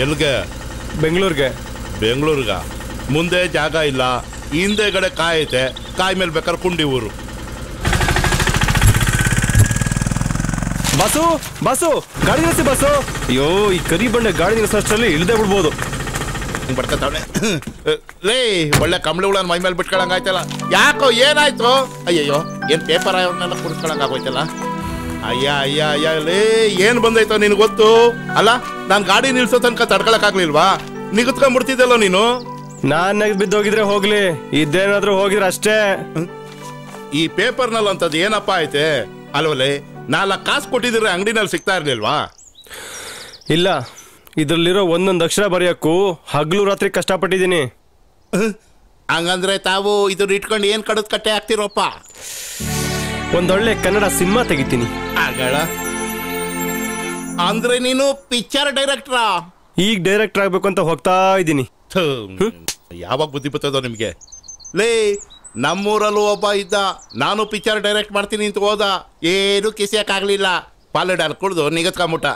ಎಲ್ಲಿಗೆ? ಬೆಂಗಳೂರಿಗೆ. ಬೆಂಗಳೂರಿಗ? ಮುಂದೆ ಜಾಗ ಇಲ್ಲ, ಹಿಂದೆಗಡೆ ಕಾಯಿ ಐತೆ, ಕಾಯಿ ಮೇಲೆ ಬೇಕಾದ್ರೆ ಕುಂಡಿ ಊರು. ಬಸ್ಸು ಬಸ್ಸು ಗಾಡಿ ನಿಲ್ಲಿಸಿ ಬಸ್ಸು. ಅಯ್ಯೋ ಈ ಕರಿ ಬಂಡೆ ಗಾಡಿ ನಿಲ್ಲಿಸೋಷ್ಟರಲ್ಲಿ ಇಳ್ದೇ ಬಿಡ್ಬೋದು. ಬಡ್ಕತಾವನೆ ಲೇ, ಒಳ್ಳೆ ಕಂಬಳಿಗಳನ್ನ ಮೈ ಮೇಲೆ ಬಿಟ್ಕೊಳಂಗಾಯ್ತಲ್ಲ. ಯಾಕೋ ಏನಾಯ್ತು? ಅಯ್ಯಯ್ಯೋ, ಏನ್ ಪೇಪರ್ ಅವನ್ನೆಲ್ಲ ಕುಡಿಸ್ಕೊಳಂಗ ಆಗೋಯ್ತಲ್ಲ. ಅಯ್ಯ ಅಯ್ಯ ಅಯ್ಯ ಲೇ, ಏನ್ ಬಂದೈತೋ ನಿನ್ ಗೊತ್ತು ಅಲ್ಲ? ನಾನ್ ಗಾಡಿ ನಿಲ್ಸೋ ತನಕ ತಡ್ಕೊಳಕ್ ಆಗ್ಲಿಲ್ವಾ? ನಿಗತ್ಕೊಂಡ್ಬಿಡ್ತಿದ್ದಲ್ಲ ನೀನು. ನಾನ್ ಬಿದ್ದೋಗಿದ್ರೆ ಹೋಗ್ಲಿ, ಇದೇನಾದ್ರೂ ಹೋಗಿದ್ರೆ ಅಷ್ಟೇ. ಈ ಪೇಪರ್ನಲ್ಲಿ ಅಂತದ್ ಏನಪ್ಪಾ ಐತೆ ಅಲ್ವಲ್ಲೇ? 4 ಕಾಸು ಕೊಟ್ಟಿದ್ರೆ ಅಂಗಡಿನಲ್ಲಿ ಸಿಗ್ತಾ ಇರ್ಲಿಲ್ವಾ? ಇಲ್ಲ, ಇದ್ರಲ್ಲಿರೋ ಒಂದೊಂದು ಅಕ್ಷರ ಬರೆಯಕ್ಕೂ ಹಗ್ಲು ರಾತ್ರಿ ಕಷ್ಟಪಟ್ಟಿದ್ದೀನಿ. ಹಂಗಂದ್ರೆ ತಾವು ಇದನ್ನ ಇಟ್ಕೊಂಡು ಏನ್ ಕಡದ್ ಕಟ್ಟೆ ಹಾಕ್ತಿರೋಪ್ಪ? ಒಂದೊಳ್ಳೆ ಕನ್ನಡ ಸಿನಿಮಾ ತೆಗಿತೀನಿ. ಆಗಳ ಅಂದ್ರೆ ನೀನು ಪಿಕ್ಚರ್ ಡೈರೆಕ್ಟ್ರಾ? ಈಗ ಡೈರೆಕ್ಟರ್ ಆಗ್ಬೇಕು ಅಂತ ಹೋಗ್ತಾ ಇದ್ದೀನಿ. ಯಾವಾಗ ಬುದ್ಧಿ ಬರ್ತದೋ ನಿಮ್ಗೆ? ಲೇ, ನಮ್ಮೂರಲ್ಲೂ ಒಬ್ಬ ಇದ್ದ, ನಾನು ಪಿಕ್ಚರ್ ಡೈರೆಕ್ಟ್ ಮಾಡ್ತೀನಿ ಅಂತ ಹೋದ, ಏನು ಕಿಸಿಯಕ್ಕಾಗ್ಲಿಲ್ಲ. ಪಾಲಡಾಲ್ ಕುಡ್ದು ನಿಗತ್ಕೊಂಬಿಟ್ಟ.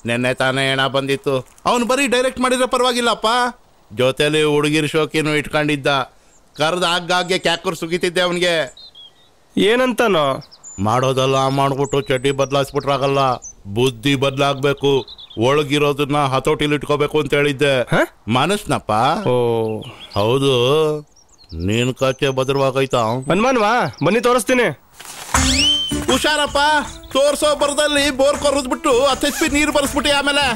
ನೆನ್ನೆ ತಾನೇ ಹೆಣ ಬಂದಿತ್ತು. ಅವನು ಬರೀ ಡೈರೆಕ್ಟ್ ಮಾಡಿದ್ರೆ ಪರವಾಗಿಲ್ಲಪ್ಪ, ಜೊತೆಲಿ ಹುಡುಗಿರ್ ಶೋಕಿನೂ ಇಟ್ಕೊಂಡಿದ್ದ. ಕರ್ದು ಆಗಾಗ್ಗೆ ಕ್ಯಾಕೂರ್ ಸುಗಿತಿದ್ದೆ ಅವನಿಗೆ. ಏನಂತಾನೋ? ಮಾಡೋದಲ್ಲ ಮಾಡ್ಬಿಟ್ಟು ಚಡ್ಡಿ ಬದಲಾಯಿಸ್ಬಿಟ್ರಾಗಲ್ಲ, ಬುದ್ಧಿ ಬದಲಾಗಬೇಕು, ಒಳಗಿರೋದನ್ನ ಹತೋಟಿಲಿ ಇಟ್ಕೋಬೇಕು ಅಂತ ಹೇಳಿದ್ದೆ. ಮನಸ್ನಪ್ಪ. ಹೌದು, ನೀನ್ ಕಚ್ಚೆ ಭದ್ರವಾಗೈತಾ? ಹನುಮಾನ್ವಾ, ಬನ್ನಿ ತೋರಿಸ್ತೀನಿ. ಹುಷಾರಪ್ಪ, ತೋರ್ಸೋ ಬರದಲ್ಲಿ ಬೋರ್ ಕೊರದ್ಬಿಟ್ಟು 10 HP ನೀರು ಬರ್ಸ್ಬಿಟ್ಟು ಆಮೇಲೆ.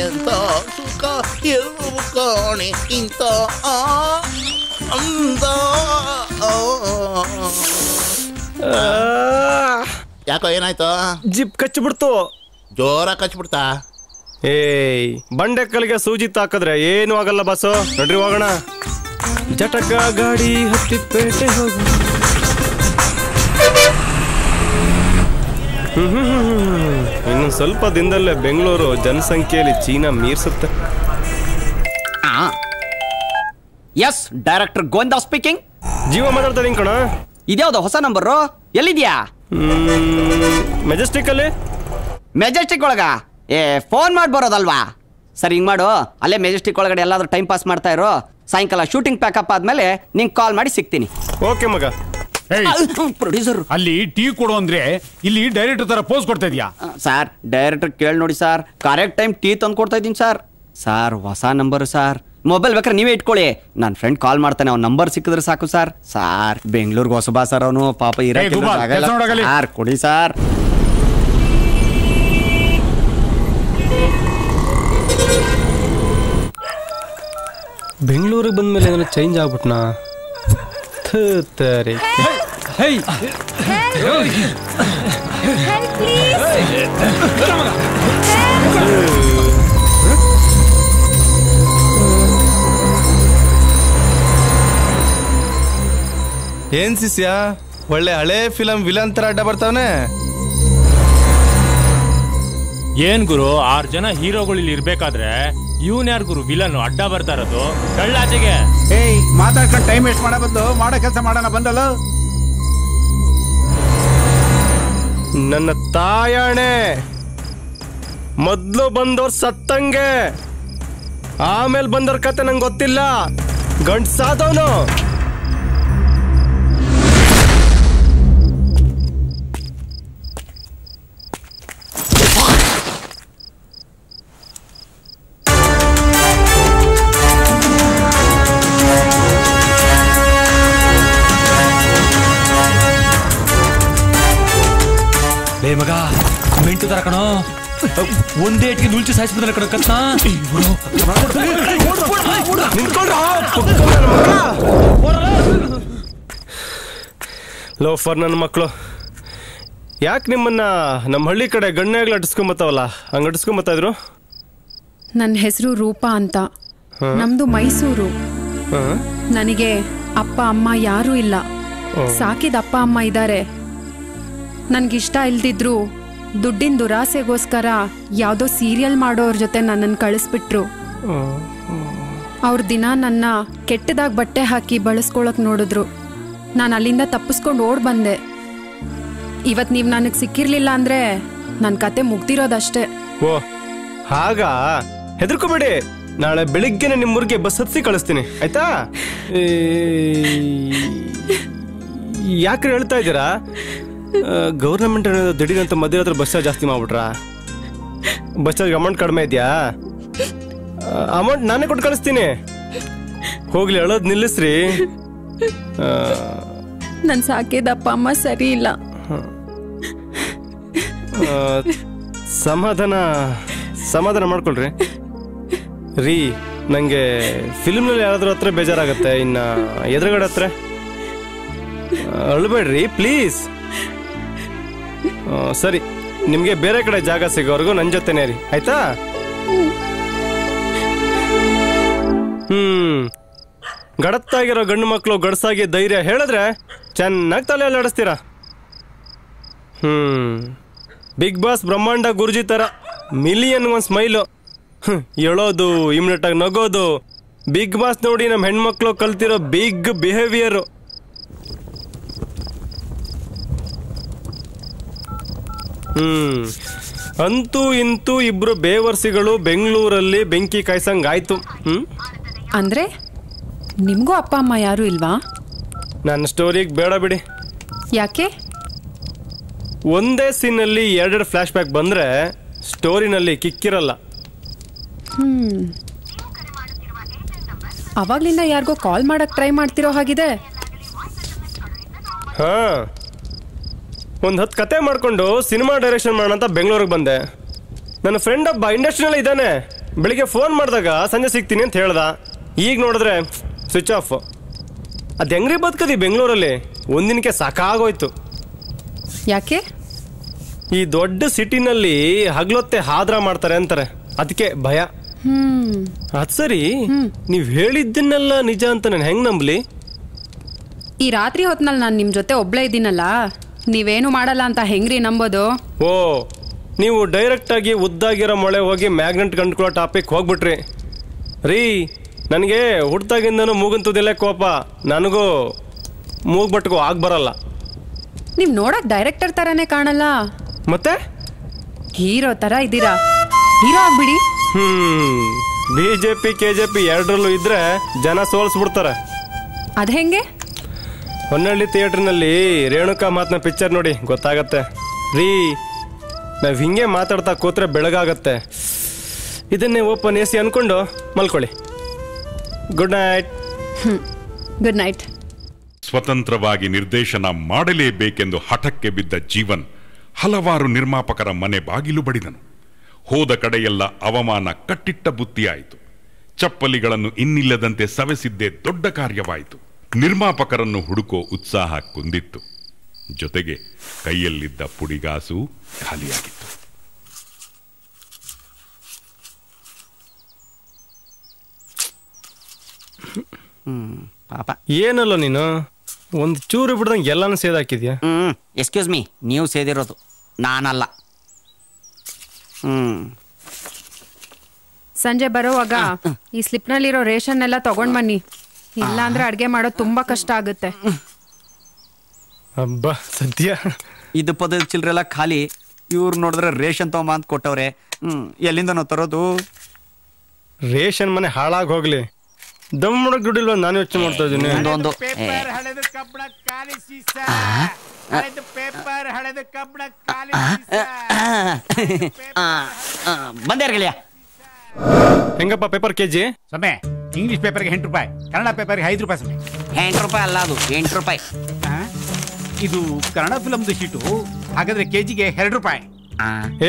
ಎಂತ ಸುಖ ಕಾಣಿ ಇಂತ ಅಂದ. ಯಾಕೋ ಏನಾಯ್ತು? ಜಿಪ್ ಕಚ್ಚಿಬಿಡ್ತು. ಜೋರ ಕಚ್ಬಿಡ್ತಾ? ಏಯ್, ಬಂಡೆ ಕಲ್ಲಿಗೆ ಸೂಜಿ ತಾಕಿದ್ರೆ ಏನು ಆಗಲ್ಲ ಬಸ್ಸು. ನಡ್ರಿ ಹೋಗೋಣ. ಜಟಕ ಗಾಡಿ ಹತ್ತಿ ಪೇಟೆ ಹೋಗು. ಇನ್ನೊಂದು ಸ್ವಲ್ಪ ದಿನದಲ್ಲೇ ಬೆಂಗಳೂರು ಜನಸಂಖ್ಯೆಯಲ್ಲಿ ಚೀನಾ ಮೀರ್ಸುತ್ತೆ. Yes, director Govinda speaking. Jeeva ಮಾತಾಡ್ತಾ ಇದೀನಿ ಕಣ. ಇದ್ಯಾವ್ದು ಹೊಸ ನಂಬರು? ಎಲ್ಲಿದ್ಯಾ? ಮೆಜೆಸ್ಟಿಕ್ ಅಲ್ಲಿ. ಮೆಜೆಸ್ಟಿಕ್ ಒಳಗ? ಫೋನ್ ಮಾಡಿ ಬರೋದಲ್ವಾ? ಸರಿ, ಹಿಂಗ್ ಮಾಡು, ಅಲ್ಲೇ ಮೆಜೆಸ್ಟಿಕ್ ಒಳಗಡೆ ಎಲ್ಲಾದ್ರೂ ಟೈಮ್ ಪಾಸ್ ಮಾಡ್ತಾ ಇರೋ. ಸಾಯಂಕಾಲ ಶೂಟಿಂಗ್ ಪ್ಯಾಕಪ್ ಆದ್ಮೇಲೆ ನಿಂಗೆ ಕಾಲ್ ಮಾಡಿ ಸಿಗ್ತೀನಿ. ಓಕೆ ಮಗ. ಪ್ರೊಡ್ಯೂಸರ್, ಅಲ್ಲಿ ಟೀ ಕೊಡು ಅಂದ್ರೆ ಇಲ್ಲಿ ಡೈರೆಕ್ಟರ್ ತರ ಪೋಸ್ ಕೊಡ್ತಾ ಇದೀಯಾ? ಸರ್, ಡೈರೆಕ್ಟರ್ ಕೇಳಿ ನೋಡಿ ಸರ್, ಕರೆಕ್ಟ್ ಟೈಮ್ ಟೀ ತಂದು ಕೊಡ್ತಾ ಇದ್ದೀನಿ ಸರ್. ಸರ್, ಹೊಸ ನಂಬರ್ ಸರ್. ಮೊಬೈಲ್ ಬೇಕಾದ್ರೆ ನೀವೇ ಇಟ್ಕೊಳ್ಳಿ, ನನ್ನ ಫ್ರೆಂಡ್ ಕಾಲ್ ಮಾಡ್ತಾನೆ, ಅವ್ನ ನಂಬರ್ ಸಿಕ್ಕಿದ್ರೆ ಸಾಕು ಸರ್. ಸಾರ್, ಬೆಂಗಳೂರಿಗೆ ಹೊಸಬಾ ಸರ್ ಅವನು, ಪಾಪ ಇರ ಕೊಡಿ ಸರ್. ಬೆಂಗಳೂರಿಗೆ ಬಂದ್ಮೇಲೆ ಏನಾದ್ರು ಚೇಂಜ್ ಆಗ್ಬಿಟ್ನಾ? ಏನ್ ಶಿಷ್ಯ, ಒಳ್ಳೆ ಹಳೆ ಫಿಲಂ ವಿಲನ್ ತರ ಅಡ್ಡ ಬರ್ತಾವನೆ. ಏನ್ ಗುರು, 6 ಜನ ಹೀರೋಗಳು ಇಲ್ಲಿ ಇರ್ಬೇಕಾದ್ರೆ ಇವನ್ ಯಾರು ಗುರು ವಿಲನ್ ಅಡ್ಡ ಬರ್ತಾ ಇರೋದು? ಕಳ್ಳಾಚೆಗೆ ಮಾತಾಡ್ಕೊಂಡು ಟೈಮ್ ವೇಸ್ಟ್ ಮಾಡೋ ಬದಲು ಮಾಡೋ ಕೆಲಸ ಮಾಡೋಣ ಬಂದಲ್ಲ. ನನ್ನ ತಾಯಣೆ, ಮೊದ್ಲು ಬಂದವ್ರು ಸತ್ತಂಗೆ, ಆಮೇಲೆ ಬಂದವ್ರ ಕತೆ ನಂಗೆ ಗೊತ್ತಿಲ್ಲ. ಗಂಡ್ಸಾದವನು. ಲೇ ಮಗ, ಮೆಂಟು ತರ ಕಣೋ, ಒಂದೇ ಇಟ್ಗೆ ನುಲ್ಚಿ ಸಾಯಿಸ್ಬಿಡ್ತಾನೆ ಕಣ ಕತ್ನ. ಲೋಫರ್ ನನ್ನ ಮಕ್ಕಳು, ಯಾಕೆ ನಿಮ್ಮನ್ನ ನಮ್ಮ ಹಳ್ಳಿ ಕಡೆ ಗಣ್ಣೆಗಳು ಅಟಿಸ್ಕೊಂಬತ್ತಾವಲ್ಲ ಹಂಗ ಅಟಿಸ್ಕೊಂಬತ್ತಾ ಇದ್ರು? ನನ್ನ ಹೆಸರು ರೂಪಾ ಅಂತ, ನಮ್ದು ಮೈಸೂರು. ನನಗೆ ಅಪ್ಪ ಅಮ್ಮ ಯಾರೂ ಇಲ್ಲ. ಸಾಕಿದ ಅಪ್ಪ ಅಮ್ಮ ಇದ್ದಾರೆ. ನನ್ಗಿಷ್ಟ ಇಲ್ದಿದ್ರು ದುಡ್ಡಿನ ದುರಾಸೆಗೋಸ್ಕರ ಯಾವುದೋ ಸೀರಿಯಲ್ ಮಾಡೋರ ಜೊತೆ ನನ್ನನ್ನು ಕಳಿಸ್ಬಿಟ್ರು. ಅವ್ರ ದಿನ ನನ್ನ ಕೆಟ್ಟದಾಗಿ ಬಟ್ಟೆ ಹಾಕಿ ಬಳಸ್ಕೊಳಕ್ ನೋಡಿದ್ರು. ನಾನು ಅಲ್ಲಿಂದ ತಪ್ಪಿಸ್ಕೊಂಡು ಓಡ್ ಬಂದೆ. ಇವತ್ತು ನೀವು ನನಗೆ ಸಿಕ್ಕಿರ್ಲಿಲ್ಲ ಅಂದ್ರೆ ನನ್ನ ಕತೆ ಮುಗ್ದಿರೋದಷ್ಟೇ. ಓ ಹಾಗ ಹೆದರ್ಕೋಬೇಡಿ, ನಾಳೆ ಬೆಳಿಗ್ಗೆನೆ ನಿಮ್ಮೂರಿಗೆ ಬಸ್ ಹತ್ಸಿ ಕಳಿಸ್ತೀನಿ ಆಯ್ತಾ? ಯಾಕ್ರೆ ಹೇಳ್ತಾ ಇದ್ದೀರಾ? ಗೌರ್ಮೆಂಟ್ ದಿಢೀರಂತ ಮಧ್ಯರಾತ್ರಿ ಬಸ್ ಚಾರ್ಜ್ ಜಾಸ್ತಿ ಮಾಡ್ಬಿಟ್ರಾ? ಬಸ್ ಚಾರ್ಜ್ ಅಮೌಂಟ್ ಕಡಿಮೆ ಇದೆಯಾ? ಅಮೌಂಟ್ ನಾನೇ ಕೊಟ್ಟು ಕಳಿಸ್ತೀನಿ. ಹೋಗ್ಲಿ, ಅಳೋದ್ ನಿಲ್ಲಿಸ್ರಿ. ನನ್ ಸಾಕಿದ ಅಪ್ಪ ಅಮ್ಮ ಸರಿ ಇಲ್ಲ. ಸಮಾಧಾನ ಮಾಡ್ಕೊಳ್ರಿ ರೀ. ನಂಗೆ ಫಿಲ್ಮ್ನಲ್ಲಿ ಯಾರಾದ್ರೂ ಹತ್ರ ಬೇಜಾರಾಗತ್ತೆ, ಇನ್ನ ಎದುರುಗಡೆ ಹತ್ರ ಅಳ್ಬೇಡ್ರಿ ಪ್ಲೀಸ್. ಸರಿ, ನಿಮ್ಗೆ ಬೇರೆ ಕಡೆ ಜಾಗ ಸಿಗೋವರೆಗೂ ನನ್ನ ಜೊತೆನೇ ರೀ ಆಯ್ತಾ? ಗಡತ್ತಾಗಿರೋ ಗಂಡು ಮಕ್ಕಳು ಗಡಸಾಗಿ ಧೈರ್ಯ ಹೇಳಿದ್ರೆ ಚೆನ್ನಾಗಿ ತಲೆ ಅಲ್ಲಾಡಿಸ್ತೀರಾ. ಬಿಗ್ ಬಾಸ್ ಬ್ರಹ್ಮಾಂಡ ಗುರುಜಿ ತರ ಮಿಲಿಯನ್ ಒಂದ್ ಸ್ಮೈಲು, ಹೇಳೋದು ಇಮಿಡಿಯೇಟ್ ಆಗಿ ನಗೋದು. ಬಿಗ್ ಬಾಸ್ ನೋಡಿ ನಮ್ಮ ಹೆಣ್ಮಕ್ಳು ಕಲ್ತಿರೋ ಬಿಗ್ ಬಿಹೇವಿಯರ್. ಅಂತೂ ಇಂತೂ ಇಬ್ರು ಬೇವರ್ಸಿಗಳು ಬೆಂಗಳೂರಲ್ಲಿ ಬೆಂಕಿ ಕಾಯ್ಸಂಗ್ ಆಯ್ತು. ಅಂದ್ರೆ ನಿಮ್ಗೂ ಅಪ್ಪ ಅಮ್ಮ ಯಾರು ಇಲ್ವಾ? ನನ್ನ ಸ್ಟೋರಿಗೆ ಬೇಡ ಬಿಡಿ. ಯಾಕೆ? ಒಂದೇ ಸೀನಲ್ಲಿ ಎರಡೆರಡು ಫ್ಲಾಶ್ ಬ್ಯಾಕ್ ಬಂದ್ರೆ ಸ್ಟೋರಿನಲ್ಲಿ ಕಿಕ್ಕಿರಲ್ಲ. ಅವಾಗ್ಲಿಂದ ಯಾರಿಗೋ ಕಾಲ್ ಮಾಡಕ್ ಟ್ರೈ ಮಾಡ್ತಿರೋ ಹಾಗಿದೆ. ಹಾ, ಒಂದು 10 ಕತೆ ಮಾಡ್ಕೊಂಡು ಸಿನಿಮಾ ಡೈರೆಕ್ಷನ್ ಮಾಡೋಣ ಅಂತ ಬೆಂಗಳೂರಿಗೆ ಬಂದೆ. ನನ್ನ ಫ್ರೆಂಡ್ ಒಬ್ಬ ಇಂಡಸ್ಟ್ರಿನಲ್ಲಿ ಇದ್ದಾನೆ. ಬೆಳಿಗ್ಗೆ ಫೋನ್ ಮಾಡಿದಾಗ ಸಂಜೆ ಸಿಗ್ತೀನಿ ಅಂತ ಹೇಳ್ದ. ಈಗ ನೋಡಿದ್ರೆ ಸ್ವಿಚ್ ಆಫ್. ಅದು ಹೆಂಗ್ರಿ ಬದುಕದಿ ಬೆಂಗಳೂರಲ್ಲಿ? ಒಂದಿನಕ್ಕೆ ಸಾಕಾಗೋಯ್ತು. ಯಾಕೆ? ಈ ದೊಡ್ಡ ಸಿಟಿನಲ್ಲಿ ಹಗ್ಲೊತ್ತೆ ಹಾದ್ರ ಮಾಡ್ತಾರೆ ಅಂತಾರೆ, ಅದಕ್ಕೆ ಭಯ. ಅದ್ ಸರಿ, ನೀವ್ ಹೇಳಿದ್ದನ್ನೆಲ್ಲ ನಿಜ ಅಂತ ನಾನು ಹೆಂಗ್ ನಂಬ್ಲಿ? ಈ ರಾತ್ರಿ ಹೊತ್ನಲ್ಲಿ ನಾನು ನಿಮ್ ಜೊತೆ ಒಬ್ಳೇ ಇದ್ದೀನಲ್ಲ, ನೀವೇನು ಮಾಡಲ್ಲ ಅಂತ ಹೆಂಗ್ರಿ ನಂಬೋದು? ಓ, ನೀವು ಡೈರೆಕ್ಟ್ ಆಗಿ ಉದ್ದಾಗಿರೋ ಮೊಳೆ ಹೋಗಿ ಮ್ಯಾಗ್ನೆಟ್ ಕಂಡ್ಕೊಳ್ಳೋ ಟಾಪಿಕ್ ಹೋಗ್ಬಿಟ್ರಿ ರೀ. ನನಗೆ ಹುಡ್ತಾಗಿಂದನೂ ಮೂಗಂತದಿಲ್ಲ ಕೋಪ. ನನಗೂ ಮೂಗ್ ಬಟ್ಕೋ ಬರಲ್ಲ. ನೀವ್ ನೋಡಕ್ ಡೈರೆಕ್ಟರ್ ತರಾನೇ ಕಾಣಲ್ಲ, ಮತ್ತೆ ಹೀರೋ ತರ ಇದ್ದೀರಾ. ಹೀರೋ ಆಗ್ಬಿಡಿ. ಬಿಜೆಪಿ ಕೆಜೆಪಿ ಎರಡರಲ್ಲೂ ಇದ್ರೆ ಜನ ಸೋಲ್ಸ್ಬಿಡ್ತಾರೆ. ಅದ್ ಹೆಂಗೆ? ಹೊನ್ನಳ್ಳಿ ಥಿಯೇಟರ್ನಲ್ಲಿ ರೇಣುಕಾ ಮಾತನ್ನ ಪಿಕ್ಚರ್ ನೋಡಿ ಗೊತ್ತಾಗತ್ತೆ ರೀ. ನಾವ್ ಹಿಂಗೆ ಮಾತಾಡ್ತಾ ಕೂತ್ರೆ ಬೆಳಗಾಗತ್ತೆ. ಇದನ್ನೇ ಓಪನ್ ಎಸಿ ಅನ್ಕೊಂಡು ಮಲ್ಕೊಳ್ಳಿ. Good night. Good night. ಸ್ವತಂತ್ರವಾಗಿ ನಿರ್ದೇಶನ ಮಾಡಲೇಬೇಕೆಂದು ಹಠಕ್ಕೆ ಬಿದ್ದ ಜೀವನ್ ಹಲವಾರು ನಿರ್ಮಾಪಕರ ಮನೆ ಬಾಗಿಲು ಬಡಿದನು. ಹೋದ ಕಡೆಯೆಲ್ಲ ಅವಮಾನ ಕಟ್ಟಿಟ್ಟ ಬುತ್ತಿಯಾಯಿತು. ಚಪ್ಪಲಿಗಳನ್ನು ಇನ್ನಿಲ್ಲದಂತೆ ಸವೆಸಿದ್ದೇ ದೊಡ್ಡ ಕಾರ್ಯವಾಯಿತು. ನಿರ್ಮಾಪಕರನ್ನು ಹುಡುಕೋ ಉತ್ಸಾಹ ಕುಂದಿತ್ತು. ಜೊತೆಗೆ ಕೈಯಲ್ಲಿದ್ದ ಪುಡಿಗಾಸು ಖಾಲಿಯಾಗಿತ್ತು. ಏನಲ್ಲ ನೀನು ಒಂದು ಚೂರು ಬಿಡ್ದಂಗೆ ಎಲ್ಲಾನು ಸೇದಾಕಿದ್ಯಾ? ಎಕ್ಸ್ಕ್ಯೂಸ್ ಮೀ, ನೀವು ಸೇದಿರೋದು, ನಾನಲ್ಲ. ಸಂಜೆ ಬರೋವಾಗ ಈ ಸ್ಲಿಪ್ನಲ್ಲಿರೋ ರೇಷನ್ ಎಲ್ಲ ತಗೊಂಡ್ ಬನ್ನಿ. ಇಲ್ಲ ಅಂದ್ರೆ ಅಡ್ಗೆ ಮಾಡೋದು ತುಂಬಾ ಕಷ್ಟ ಆಗುತ್ತೆ. ಅಬ್ಬಾ ಸದ್ಯ ಇದು ಪದದ ಚಿಲ್ರೆಲ್ಲ ಖಾಲಿ. ಇವ್ರು ನೋಡಿದ್ರೆ ರೇಷನ್ ತಗೊಂಬ ಅಂತ ಕೊಟ್ಟವ್ರೆ. ಎಲ್ಲಿಂದ ನಾವು ತರೋದು? ರೇಷನ್ ಮನೆ ಹಾಳಾಗಿ ಹೋಗ್ಲಿ, ದಮ್ ಮಾಡಕ್ ದುಡ್ಡಿಲ್ವ? ನಾನು ಯೋಚನೆ ಮಾಡ್ತಾ ಇದ್ದೀನಿ. ಬಂದೇರ್ಗಳಿಯ ಹೆಂಗಪ್ಪ ಪೇಪರ್ ಕೆಜಿ? ಸಮಯ ಇಂಗ್ಲಿಷ್ ಪೇಪರ್ಗೆ 8 ರೂಪಾಯಿ, ಕನ್ನಡ ಪೇಪರ್ಗೆ 5 ರೂಪಾಯಿ. ಸಮಯ 8 ರೂಪಾಯಿ ಅಲ್ಲ, ಅದು 8 ರೂಪಾಯಿ. ಇದು ಕನ್ನಡ ಫಿಲಮ್ದು ಶೀಟು, ಹಾಗಾದ್ರೆ ಕೆಜಿಗೆ 2 ರೂಪಾಯಿ.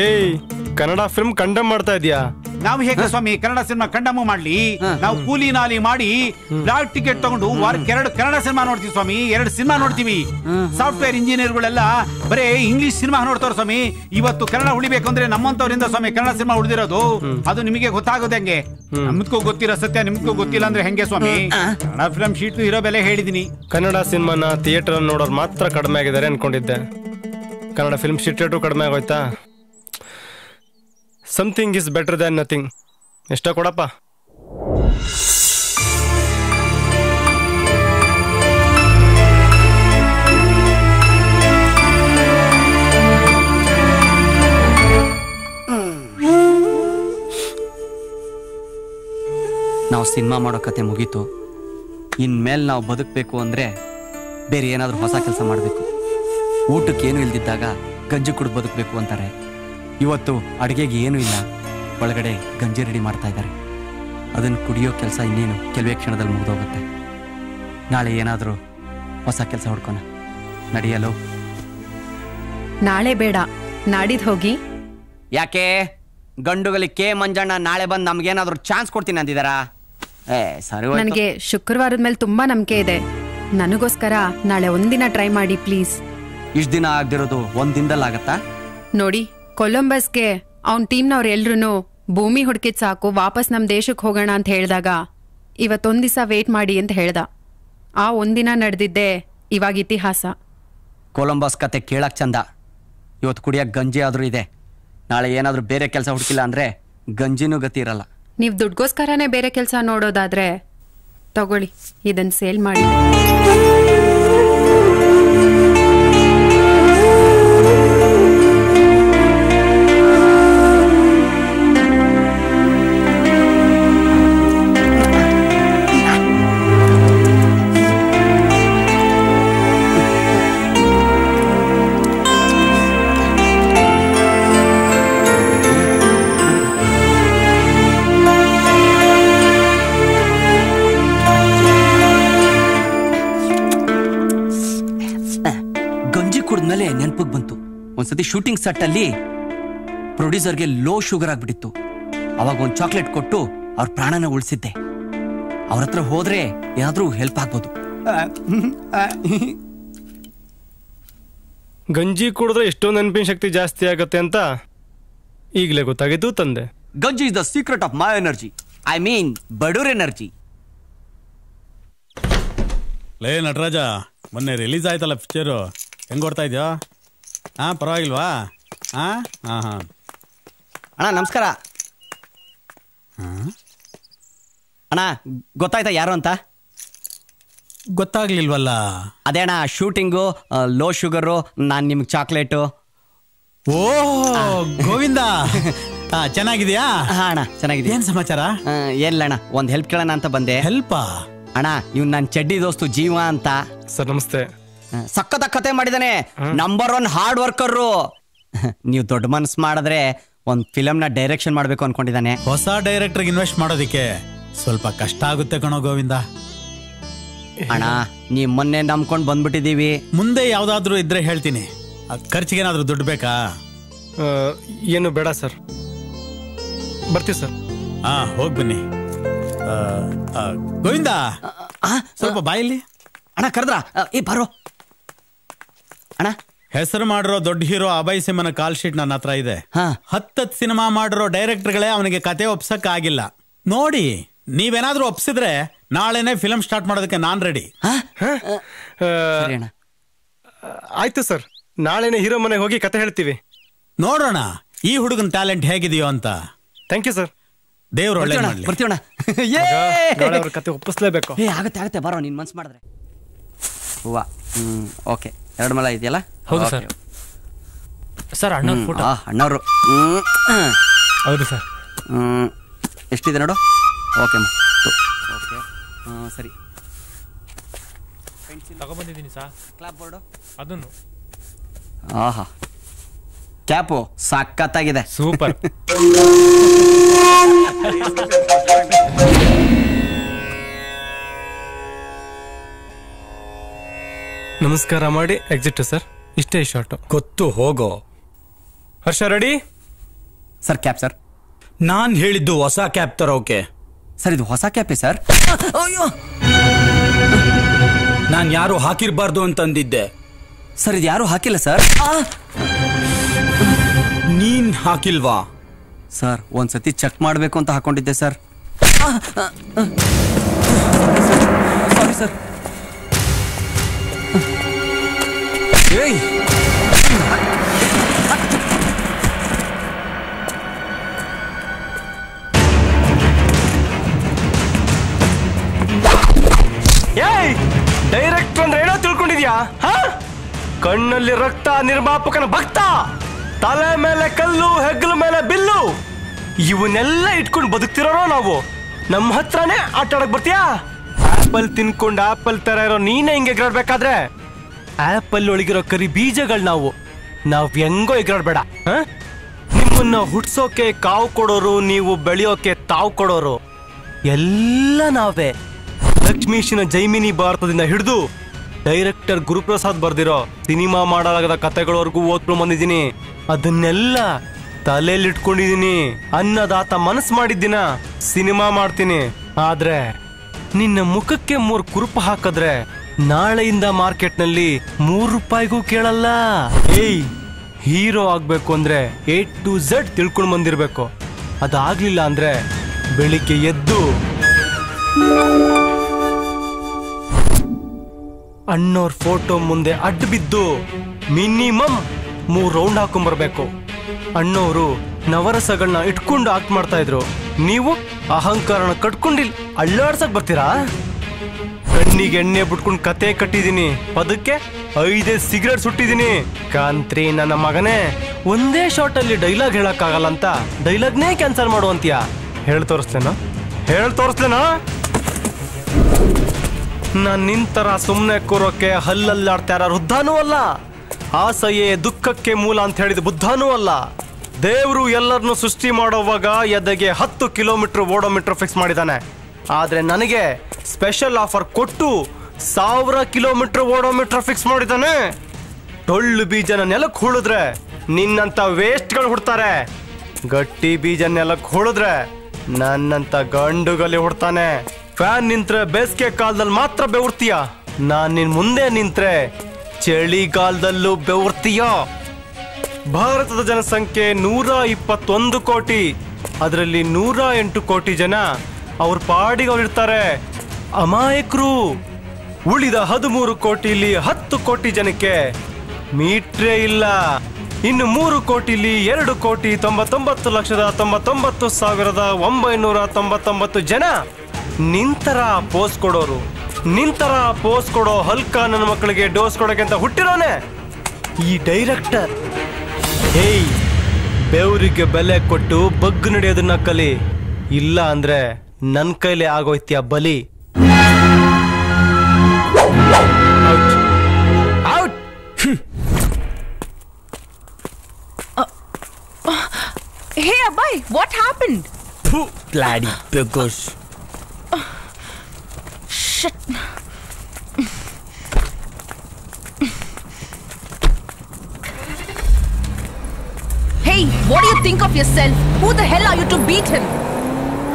ಏಯ್, ಕನ್ನಡ ಫಿಲ್ಮ್ ಕಂಡಮ್ ಮಾಡ್ತಾ ಇದೀಯಾ? ನಾವು ಹೇಗೆ ಸ್ವಾಮಿ ಕನ್ನಡ ಸಿನಿಮಾ ಕಂಡಮ್ ಮಾಡ್ಲಿ? ನಾವು ಕೂಲಿ ನಾಲಿ ಮಾಡಿ ಫ್ಲಾಟ್ ಟಿಕೆಟ್ ತಗೊಂಡು ವಾರಕ್ಕೆ 2 ಕನ್ನಡ ಸಿನಿಮಾ ನೋಡ್ತೀವಿ ಸ್ವಾಮಿ. 2 ಸಿನಿಮಾ ನೋಡ್ತೀವಿ. ಸಾಫ್ಟ್ವೇರ್ ಇಂಜಿನಿಯರ್ಗಳೆಲ್ಲ ಬರೇ ಇಂಗ್ಲಿಷ್ ಸಿನಿಮಾ ನೋಡ್ತಾರ ಸ್ವಾಮಿ. ಇವತ್ತು ಕನ್ನಡ ಉಳಿಬೇಕು ಅಂದ್ರೆ ನಮ್ಮಂತವರಿಂದ ಸ್ವಾಮಿ ಕನ್ನಡ ಸಿನಿಮಾ ಉಳಿದಿರೋದು. ಅದು ನಿಮಗೆ ಗೊತ್ತಾಗೋದು ಹೆಂಗೆ? ನಮ್ಗೂ ಗೊತ್ತಿರೋ ಸತ್ಯ ನಿಮ್ಗೂ ಗೊತ್ತಿಲ್ಲ ಅಂದ್ರೆ ಹೆಂಗೆ ಸ್ವಾಮಿ? ಕನ್ನಡ ಫಿಲಂ ಶೀಟ್ ಇರೋ ಬೆಲೆ ಹೇಳಿದೀನಿ. ಕನ್ನಡ ಸಿನಿಮಾನ ಥಿಯೇಟರ್ ನೋಡೋರು ಮಾತ್ರ ಕಡಿಮೆ ಆಗಿದ್ದಾರೆ ಅನ್ಕೊಂಡಿದ್ದೆ. ಕನ್ನಡ ಫಿಲ್ಮ್ ಶೀಟ್ ರೇಟು ಕಡಿಮೆ ಆಗೋಯ್ತಾ? Something is better than nothing. ಎಷ್ಟ ಕೊಡಪ್ಪ? ನಾವು ಸಿನಿಮಾ ಮಾಡೋ ಕತೆ ಮುಗೀತು. ಇನ್ಮೇಲೆ ನಾವು ಬದುಕಬೇಕು ಅಂದರೆ ಬೇರೆ ಏನಾದರೂ ಹೊಸ ಕೆಲಸ ಮಾಡಬೇಕು. ಊಟಕ್ಕೆ ಏನೂ ಇಲ್ದಿದ್ದಾಗ ಗಂಜಿ ಕುಡಿದು ಬದುಕಬೇಕು ಅಂತಾರೆ. ಇವತ್ತು ಅಡುಗೆಗೆ ಏನೂ ಇಲ್ಲ, ಒಳಗಡೆ ಗಂಜಿ ರೆಡಿ ಮಾಡ್ತಾ ಇದ್ದಾರೆ. ಅದನ್ನು ಕುಡಿಯೋ ಕೆಲಸ ಇನ್ನೇನು ಕೆಲವೇ ಕ್ಷಣದಲ್ಲಿ ಮುಗಿದೋಗುತ್ತೆ. ನಾಳೆ ಏನಾದರೂ ಹೊಸ ಕೆಲಸ ಹುಡ್ಕೋಣ. ನಡೆಯಲು ನಾಳೆ ಬೇಡ, ನಾಡಿದ್ದು ಹೋಗಿ. ಯಾಕೆ ಗಂಡುಗಲಿ ಕೆ ಮಂಜಣ್ಣ ನಾಳೆ ಬಂದು ನಮ್ಗೇನಾದ್ರೂ ಚಾನ್ಸ್ ಕೊಡ್ತೀನಿ ಅಂದಿದಾರಾ? ಸರಿ, ನನಗೆ ಶುಕ್ರವಾರದ ಮೇಲೆ ತುಂಬಾ ನಂಬಿಕೆ ಇದೆ. ನನಗೋಸ್ಕರ ನಾಳೆ ಒಂದಿನ ಟ್ರೈ ಮಾಡಿ ಪ್ಲೀಸ್. ಇಷ್ಟ ದಿನ ಆಗ್ದಿರೋದು ಒಂದಿನದಲ್ಲಿ ಆಗತ್ತಾ? ನೋಡಿ, ಕೊಲಂಬಸ್ಗೆ ಅವನ್ ಟೀಮ್ನವ್ರು ಎಲ್ರು ಭೂಮಿ ಹುಡುಕಿದ್ ಸಾಕು, ವಾಪಸ್ ನಮ್ ದೇಶಕ್ಕೆ ಹೋಗೋಣ ಅಂತ ಹೇಳಿದಾಗ ಇವತ್ತೊಂದ್ ದಿವಸ ವೇಟ್ ಮಾಡಿ ಅಂತ ಹೇಳ್ದ. ಆ ಒಂದಿನ ನಡೆದಿದ್ದೆ ಇವಾಗ ಇತಿಹಾಸ. ಕೊಲಂಬಸ್ ಕತೆ ಕೇಳಕ್ ಚಂದ, ಇವತ್ತು ಕುಡಿಯಕ್ ಗಂಜಿ ಆದ್ರೂ ಇದೆ. ನಾಳೆ ಏನಾದ್ರೂ ಬೇರೆ ಕೆಲಸ ಹುಡುಕಿಲ್ಲ ಅಂದ್ರೆ ಗಂಜಿನೂ ಗತಿ ಇರಲ್ಲ. ನೀವ್ ದುಡ್ಗೋಸ್ಕರನೇ ಬೇರೆ ಕೆಲಸ ನೋಡೋದಾದ್ರೆ ತಗೊಳ್ಳಿ, ಇದನ್ನ ಸೇಲ್ ಮಾಡಿ. ನೆನಪಿಗೆ ಬಂತು, ಒಂದ್ಸತಿ ಶೂಟಿಂಗ್ ಸೆಟ್ ಅಲ್ಲಿ ಪ್ರೊಡ್ಯೂಸರ್ಗೆ ಲೋ ಶುಗರ್ ಆಗ್ಬಿಟ್ಟಿತ್ತು. ಅವಾಗ ಒಂದು ಚಾಕ್ಲೇಟ್ ಕೊಟ್ಟು ಅವ್ರ ಪ್ರಾಣನ ಉಳಿಸಿದ್ದೆ. ಅವ್ರ ಹತ್ರ ಹೋದ್ರೆ ಏನಾದ್ರೂ ಹೆಲ್ಪ್ ಆಗ್ಬೋದು. ಗಂಜಿ ಕುಡಿದ್ರೆ ಎಷ್ಟೋ ನೆನಪಿನ ಶಕ್ತಿ ಜಾಸ್ತಿ ಆಗುತ್ತೆ ಅಂತ ಈಗಲೇ ಗೊತ್ತಾಗಿದ್ದು ತಂದೆ. Ganji is the secret of my energy, I mean ಬಡೂರ್ ಎನರ್ಜಿ. ಲೇ ನಟರಾಜ, ಮೊನ್ನೆ ರಿಲೀಸ್ ಆಯ್ತಲ್ಲ ಪಿಕ್ಚರು, ಹೆಂಗ್ ಓಡ್ತಾ ಇದೆಯೋ? ಪರವಾಗಿಲ್ವಾ? ಅಣ್ಣ ನಮಸ್ಕಾರ. ಅಣ್ಣ ಗೊತ್ತಾಯ್ತಾ ಯಾರು ಅಂತ? ಗೊತ್ತಾಗ್ಲಿಲ್ವಲ್ಲ. ಅದೇ ಅಣ್ಣ ಶೂಟಿಂಗು, ಲೋ ಶುಗರು, ನಾನ್ ನಿಮ್ಗೆ ಚಾಕ್ಲೇಟು. ಓ ಗೋವಿಂದ, ಚೆನ್ನಾಗಿದ್ಯಾ? ಹಾ ಅಣ್ಣ ಚೆನ್ನಾಗಿದೆ. ಏನ್ ಸಮಾಚಾರ? ಏನಿಲ್ಲ ಅಣ್ಣ, ಒಂದ್ ಹೆಲ್ಪ್ ಕೇಳೋಣ ಅಂತ ಬಂದೆ. ಹೆಲ್ಪಾ? ಅಣ್ಣ ಇವ್ ನನ್ ಚಡ್ಡಿ ದೋಸ್ತು ಜೀವ ಅಂತ. ಸರ್ ನಮಸ್ತೆ. ಸಖತ್ ಕತೆ ಮಾಡಿದಾನೆ, ನಂಬರ್ 1 ಹಾರ್ಡ್ ವರ್ಕರು. ನೀವು ದೊಡ್ಡ ಮನಸ್ಸು ಮಾಡಿದ್ರೆ ಒಂದ್ ಫಿಲಮ್ ನ ಡೈರೆಕ್ಷನ್ ಮಾಡ್ಬೇಕು ಅನ್ಕೊಂಡಿದ್ದಾನೆ. ಹೊಸ ಡೈರೆಕ್ಟರ್ ಇನ್ವೆಸ್ಟ್ ಮಾಡೋದಿಕ್ಕೆ ಸ್ವಲ್ಪ ಕಷ್ಟ ಆಗುತ್ತೆ ಕಣೋ ಗೋವಿಂದ. ಅಣ್ಣ ನೀವ್ ಮೊನ್ನೆ ನಂಬ್ಕೊಂಡ್ ಬಂದ್ಬಿಟ್ಟಿದೀವಿ. ಮುಂದೆ ಯಾವ್ದಾದ್ರು ಇದ್ರೆ ಹೇಳ್ತೀನಿ. ಖರ್ಚಿಗೇನಾದ್ರೂ ದುಡ್ಡು ಬೇಕಾ? ಏನು ಬೇಡ ಸರ್, ಬರ್ತೀವಿ ಸರ್. ಹೋಗ್ ಬನ್ನಿ. ಗೋವಿಂದ ಸ್ವಲ್ಪ ಬಾಯಿಲಿ. ಅಣ್ಣ ಕರೆದ್ರ? ಬರೋ ಅಣ್ಣ. ಹೆಸರು ಮಾಡಿರೋ ದೊಡ್ಡ ಹೀರೋ ಅಭಯ್ ಸಿಂಹನ ಕಾಲ್ ಶೀಟ್ ನನ್ನ ಹತ್ರ ಇದೆ. 10 ಸಿನಿಮಾ ಮಾಡಿರೋ ಡೈರೆಕ್ಟರ್ಗಳೇ ಅವನಿಗೆ ಕತೆ ಒಪ್ಸಕ್ ಆಗಿಲ್ಲ. ನೋಡಿ, ನೀವೇನಾದ್ರೂ ಒಪ್ಸಿದ್ರೆ ನಾಳೆನೆ ಫಿಲಂ ಸ್ಟಾರ್ಟ್ ಮಾಡೋದಕ್ಕೆ ನಾನ್ ರೆಡಿ. ಆಯ್ತು ಸರ್, ನಾಳೆನೆ ಹೀರೋ ಮನೆಗೆ ಹೋಗಿ ಕತೆ ಹೇಳ್ತೀವಿ. ನೋಡೋಣ ಈ ಹುಡುಗನ ಟ್ಯಾಲೆಂಟ್ ಹೇಗಿದೆಯೋ ಅಂತ. Thank you sir. ದೇವ್ರು ಒಳ್ಳೆ ಮಾಡ್ಲಿ. ಬರ್ತೀವಣ್ಣ. ಅವ್ರ ಕತೆ ಒಪ್ಪಿಸ್ಲೇಬೇಕು. ಆಗತ್ತೆ ಆಗತ್ತೆ, ಬರೋ ನಿನ್ ಮನ್ಸು ಮಾಡಿದ್ರೆ. ಹೂವ ಓಕೆ, 2 ಮಲ ಇದೆಯಲ್ಲ? ಹೌದು ಸರ್. ಸರ್ ಅಣ್ಣವ್ರ ಫೋಟೋ. ಅಣ್ಣವರು. ಹೌದು ಸರ್. ಎಷ್ಟಿದೆ ನೋಡು. ಓಕೆ ಓಕೆ, ಸರಿ. ತಗೊಂಡ್ಬಂದಿದ್ದೀನಿ ಸರ್. ಕ್ಲಾಪ್ ಬೋರ್ಡು ಅದನ್ನು. ಆಹಾ, ಕ್ಯಾಪು ಸಖತ್ತಾಗಿದೆ. ಸೂಪರ್. ನಮಸ್ಕಾರ ಮಾಡಿ ಎಕ್ಸಿಟ್ ಸರ್. ಇಷ್ಟೇ ಶಾರ್ಟು. ಗೊತ್ತು, ಹೋಗೋ. Harsha ready sir? Cap sir. ನಾನ್ ಹೇಳಿದ್ದು ಹೊಸ ಕ್ಯಾಪ್ ತರೋಕೆ ಸರ್. ಇದು ಹೊಸ ಕ್ಯಾಪೇ ಸರ್. ನಾನ್ ಯಾರು ಹಾಕಿರ್ಬಾರ್ದು ಅಂತಂದಿದ್ದೆ ಸರ್. ಇದು ಯಾರು ಹಾಕಿಲ್ಲ ಸರ್. ನೀನ್ ಹಾಕಿಲ್ವಾ ಸರ್? ಒಂದ್ಸತಿ ಚೆಕ್ ಮಾಡ್ಬೇಕು ಅಂತ ಹಾಕೊಂಡಿದ್ದೆ ಸರ್. Sorry sir. ಏಯ್, ಡೈರೆಕ್ಟ್ ಅಂದ್ರೆ ಏನೋ ತಿಳ್ಕೊಂಡಿದ್ಯಾ? ಕಣ್ಣಲ್ಲಿ ರಕ್ತ, ನಿರ್ಮಾಪಕನ ಭಕ್ತ, ತಲೆ ಮೇಲೆ ಕಲ್ಲು, ಹೆಗ್ಲ ಮೇಲೆ ಬಿಲ್ಲು, ಇವನ್ನೆಲ್ಲ ಇಟ್ಕೊಂಡು ಬದುಕ್ತಿರೋ ನಾವು. ನಮ್ಮ ಹತ್ರನೇ ಆಟ ಆಡಕ್ ಬರ್ತೀಯಾ? ಆಪಲ್ ತಿನ್ಕೊಂಡು ಆಪಲ್ ತರ ಇರೋ ನೀನೇ ಹಿಂಗೆ ಎಗರಾಡ್ಬೇಕಾದ್ರೆ ಆಪಲ್ ಒಳಗಿರೋ ಕರಿ ಬೀಜಗಳು ನಾವು ಹೆಂಗೋ ಎಗರಾಡ್ಬೇಡ. ನಿಮ್ಮನ್ನ ಹುಟ್ಸೋಕೆ ಕಾವು ಕೊಡೋರು, ನೀವು ಬೆಳೆಯೋಕೆ ತಾವು ಕೊಡೋರು ಎಲ್ಲ ನಾವೇ. ಲಕ್ಷ್ಮೀಶಿನ ಜೈಮಿನಿ ಭಾರತದಿಂದ ಹಿಡಿದು ಡೈರೆಕ್ಟರ್ ಗುರುಪ್ರಸಾದ್ ಬರ್ದಿರೋ ಸಿನಿಮಾ ಮಾಡಲಾಗದ ಕತೆಗಳವರೆಗೂ ಓದ್ಕೊಂಡು ಬಂದಿದ್ದೀನಿ. ಅದನ್ನೆಲ್ಲ ತಲೆಯಲ್ಲಿ ಇಟ್ಕೊಂಡಿದ್ದೀನಿ. ಅನ್ನದಾತ ಮನಸ್ಸು ಮಾಡಿದ್ದಿನ ಸಿನಿಮಾ ಮಾಡ್ತೀನಿ. ಆದ್ರೆ ನಿನ್ನ ಮುಖಕ್ಕೆ 3 ಕುರುಪು ಹಾಕಿದ್ರೆ ನಾಳೆಯಿಂದ ಮಾರ್ಕೆಟ್ನಲ್ಲಿ ₹3 ಕೇಳಲ್ಲ. ಹೀರೋ ಆಗ್ಬೇಕು ಅಂದ್ರೆ A to Z ತಿಳ್ಕೊಂಡು ಬಂದಿರ್ಬೇಕು. ಅದಾಗ್ಲಿಲ್ಲ ಅಂದ್ರೆ ಬೆಳಿಗ್ಗೆ ಎದ್ದು ಅಣ್ಣೋರ್ ಫೋಟೋ ಮುಂದೆ ಅಡ್ಡ ಬಿದ್ದು ಮಿನಿಮಮ್ 3 ರೌಂಡ್ ಹಾಕೊಂಡ್ಬರ್ಬೇಕು. ಅಣ್ಣೋರು ನವರಸಗಳನ್ನ ಇಟ್ಕೊಂಡು ಆಕ್ಟ್ ಮಾಡ್ತಾ ಇದ್ರು, ನೀವು ಅಹಂಕಾರನ ಕಟ್ಕೊಂಡಿಲ್ ಅಳ್ಳಾಡ್ಸಕ್ ಬರ್ತೀರಾ? ಕಣ್ಣಿಗೆ ಎಣ್ಣೆ ಬಿಟ್ಕೊಂಡು ಕತೆ ಕಟ್ಟಿದೀನಿ, ಪದಕ್ಕೆ 5 ಸಿಗರೇಟ್ ಸುಟ್ಟಿದೀನಿ. ಕಾಂತ್ರಿ ನನ್ನ ಮಗನೇ, ಒಂದೇ ಶಾರ್ಟ್ ಅಲ್ಲಿ ಡೈಲಾಗ್ ಹೇಳಕ್ಕಾಗಲ್ಲ ಅಂತ ಡೈಲಾಗ್ನೇ ಕ್ಯಾನ್ಸಲ್ ಮಾಡುವಂತೀಯ. ಹೇಳ್ ತೋರಿಸ್ತೇನಾ? ನಾನ್ ನಿಂತರ ಸುಮ್ನೆ ಕೂರೋಕೆ ಹಲ್ಲಲ್ಲಾಡ್ತಾ ಇರೋ ವೃದ್ಧಾನೂ ಅಲ್ಲ, ಆಸೆಯೇ ದುಃಖಕ್ಕೆ ಮೂಲ ಅಂತ ಹೇಳಿದ ಬುದ್ಧಾನೂ ಅಲ್ಲ. ದೇವ್ರು ಎಲ್ಲರನ್ನು ಸೃಷ್ಟಿ ಮಾಡೋವಾಗ ಎದೆಗೆ 10 ಕಿಲೋಮೀಟರ್ ಓಡೋಮೀಟರ್ ಫಿಕ್ಸ್ ಮಾಡಿದಾನೆ. ಆದ್ರೆ ನನಗೆ ಸ್ಪೆಷಲ್ ಆಫರ್ ಕೊಟ್ಟು 1000 ಕಿಲೋಮೀಟರ್ ಓಡೋಮೀಟರ್ ಫಿಕ್ಸ್ ಮಾಡಿದಾನೆ. ಟೊಳ್ಳು ಬೀಜನ ನೆಲಕ್ಕೆ ಹೂಳಿದ್ರೆ ನಿನ್ನಂತ ವೇಸ್ಟ್ಗಳು ಹುಡ್ತಾರೆ, ಗಟ್ಟಿ ಬೀಜ ನೆಲಕ್ಕೆ ಹೂಳಿದ್ರೆ ನನ್ನಂತ ಗಂಡುಗಲಿ ಹುಡ್ತಾನೆ. ಫ್ಯಾನ್ ನಿಂತ್ರೆ ಬೇಸಿಗೆ ಕಾಲದಲ್ಲಿ ಮಾತ್ರ ಬೆವರ್ತೀಯ, ನಾನ್ ನಿನ್ ಮುಂದೆ ನಿಂತ್ರೆ ಚಳಿಗಾಲದಲ್ಲೂ ಬೆವರ್ತೀಯ. ಭಾರತದ ಜನಸಂಖ್ಯೆ 121 ಕೋಟಿ, ಅದರಲ್ಲಿ 108 ಕೋಟಿ ಜನ ಅವ್ರ ಪಾಡಿಗೆ ಅವ್ರಿರ್ತಾರೆ, ಅಮಾಯಕರು. ಉಳಿದ 13 ಕೋಟಿಲಿ 10 ಕೋಟಿ ಜನಕ್ಕೆ ಮೀಟ್ರೇ ಇಲ್ಲ. ಇನ್ನು 3 ಕೋಟಿಲಿ 2,99,99,999 ಜನ ನಿಂತರ ಪೋಸ್ ಕೊಡೋರು. ನಿಂತರ ಪೋಸ್ ಕೊಡೋ ಹಲ್ಕ ನನ್ನ ಮಕ್ಕಳಿಗೆ ಡೋಸ್ ಕೊಡೋಕೆ ಅಂತ ಹುಟ್ಟಿರೋನೆ ಈ ಡೈರೆಕ್ಟರ್. ಬೆವರಿಗೆ ಬೆಲೆ ಕೊಟ್ಟು ಬಗ್ಗು ನಡೆಯೋದನ್ನ ಕಲಿ, ಇಲ್ಲ ಅಂದ್ರೆ ನನ್ ಕೈಲೇ ಆಗೋಯ್ತೀಯ ಬಲಿ. Out. Hey Abhay, what happened? Bloody beggars. Shit. Hey, what do you think of yourself? Who the hell are you to beat him?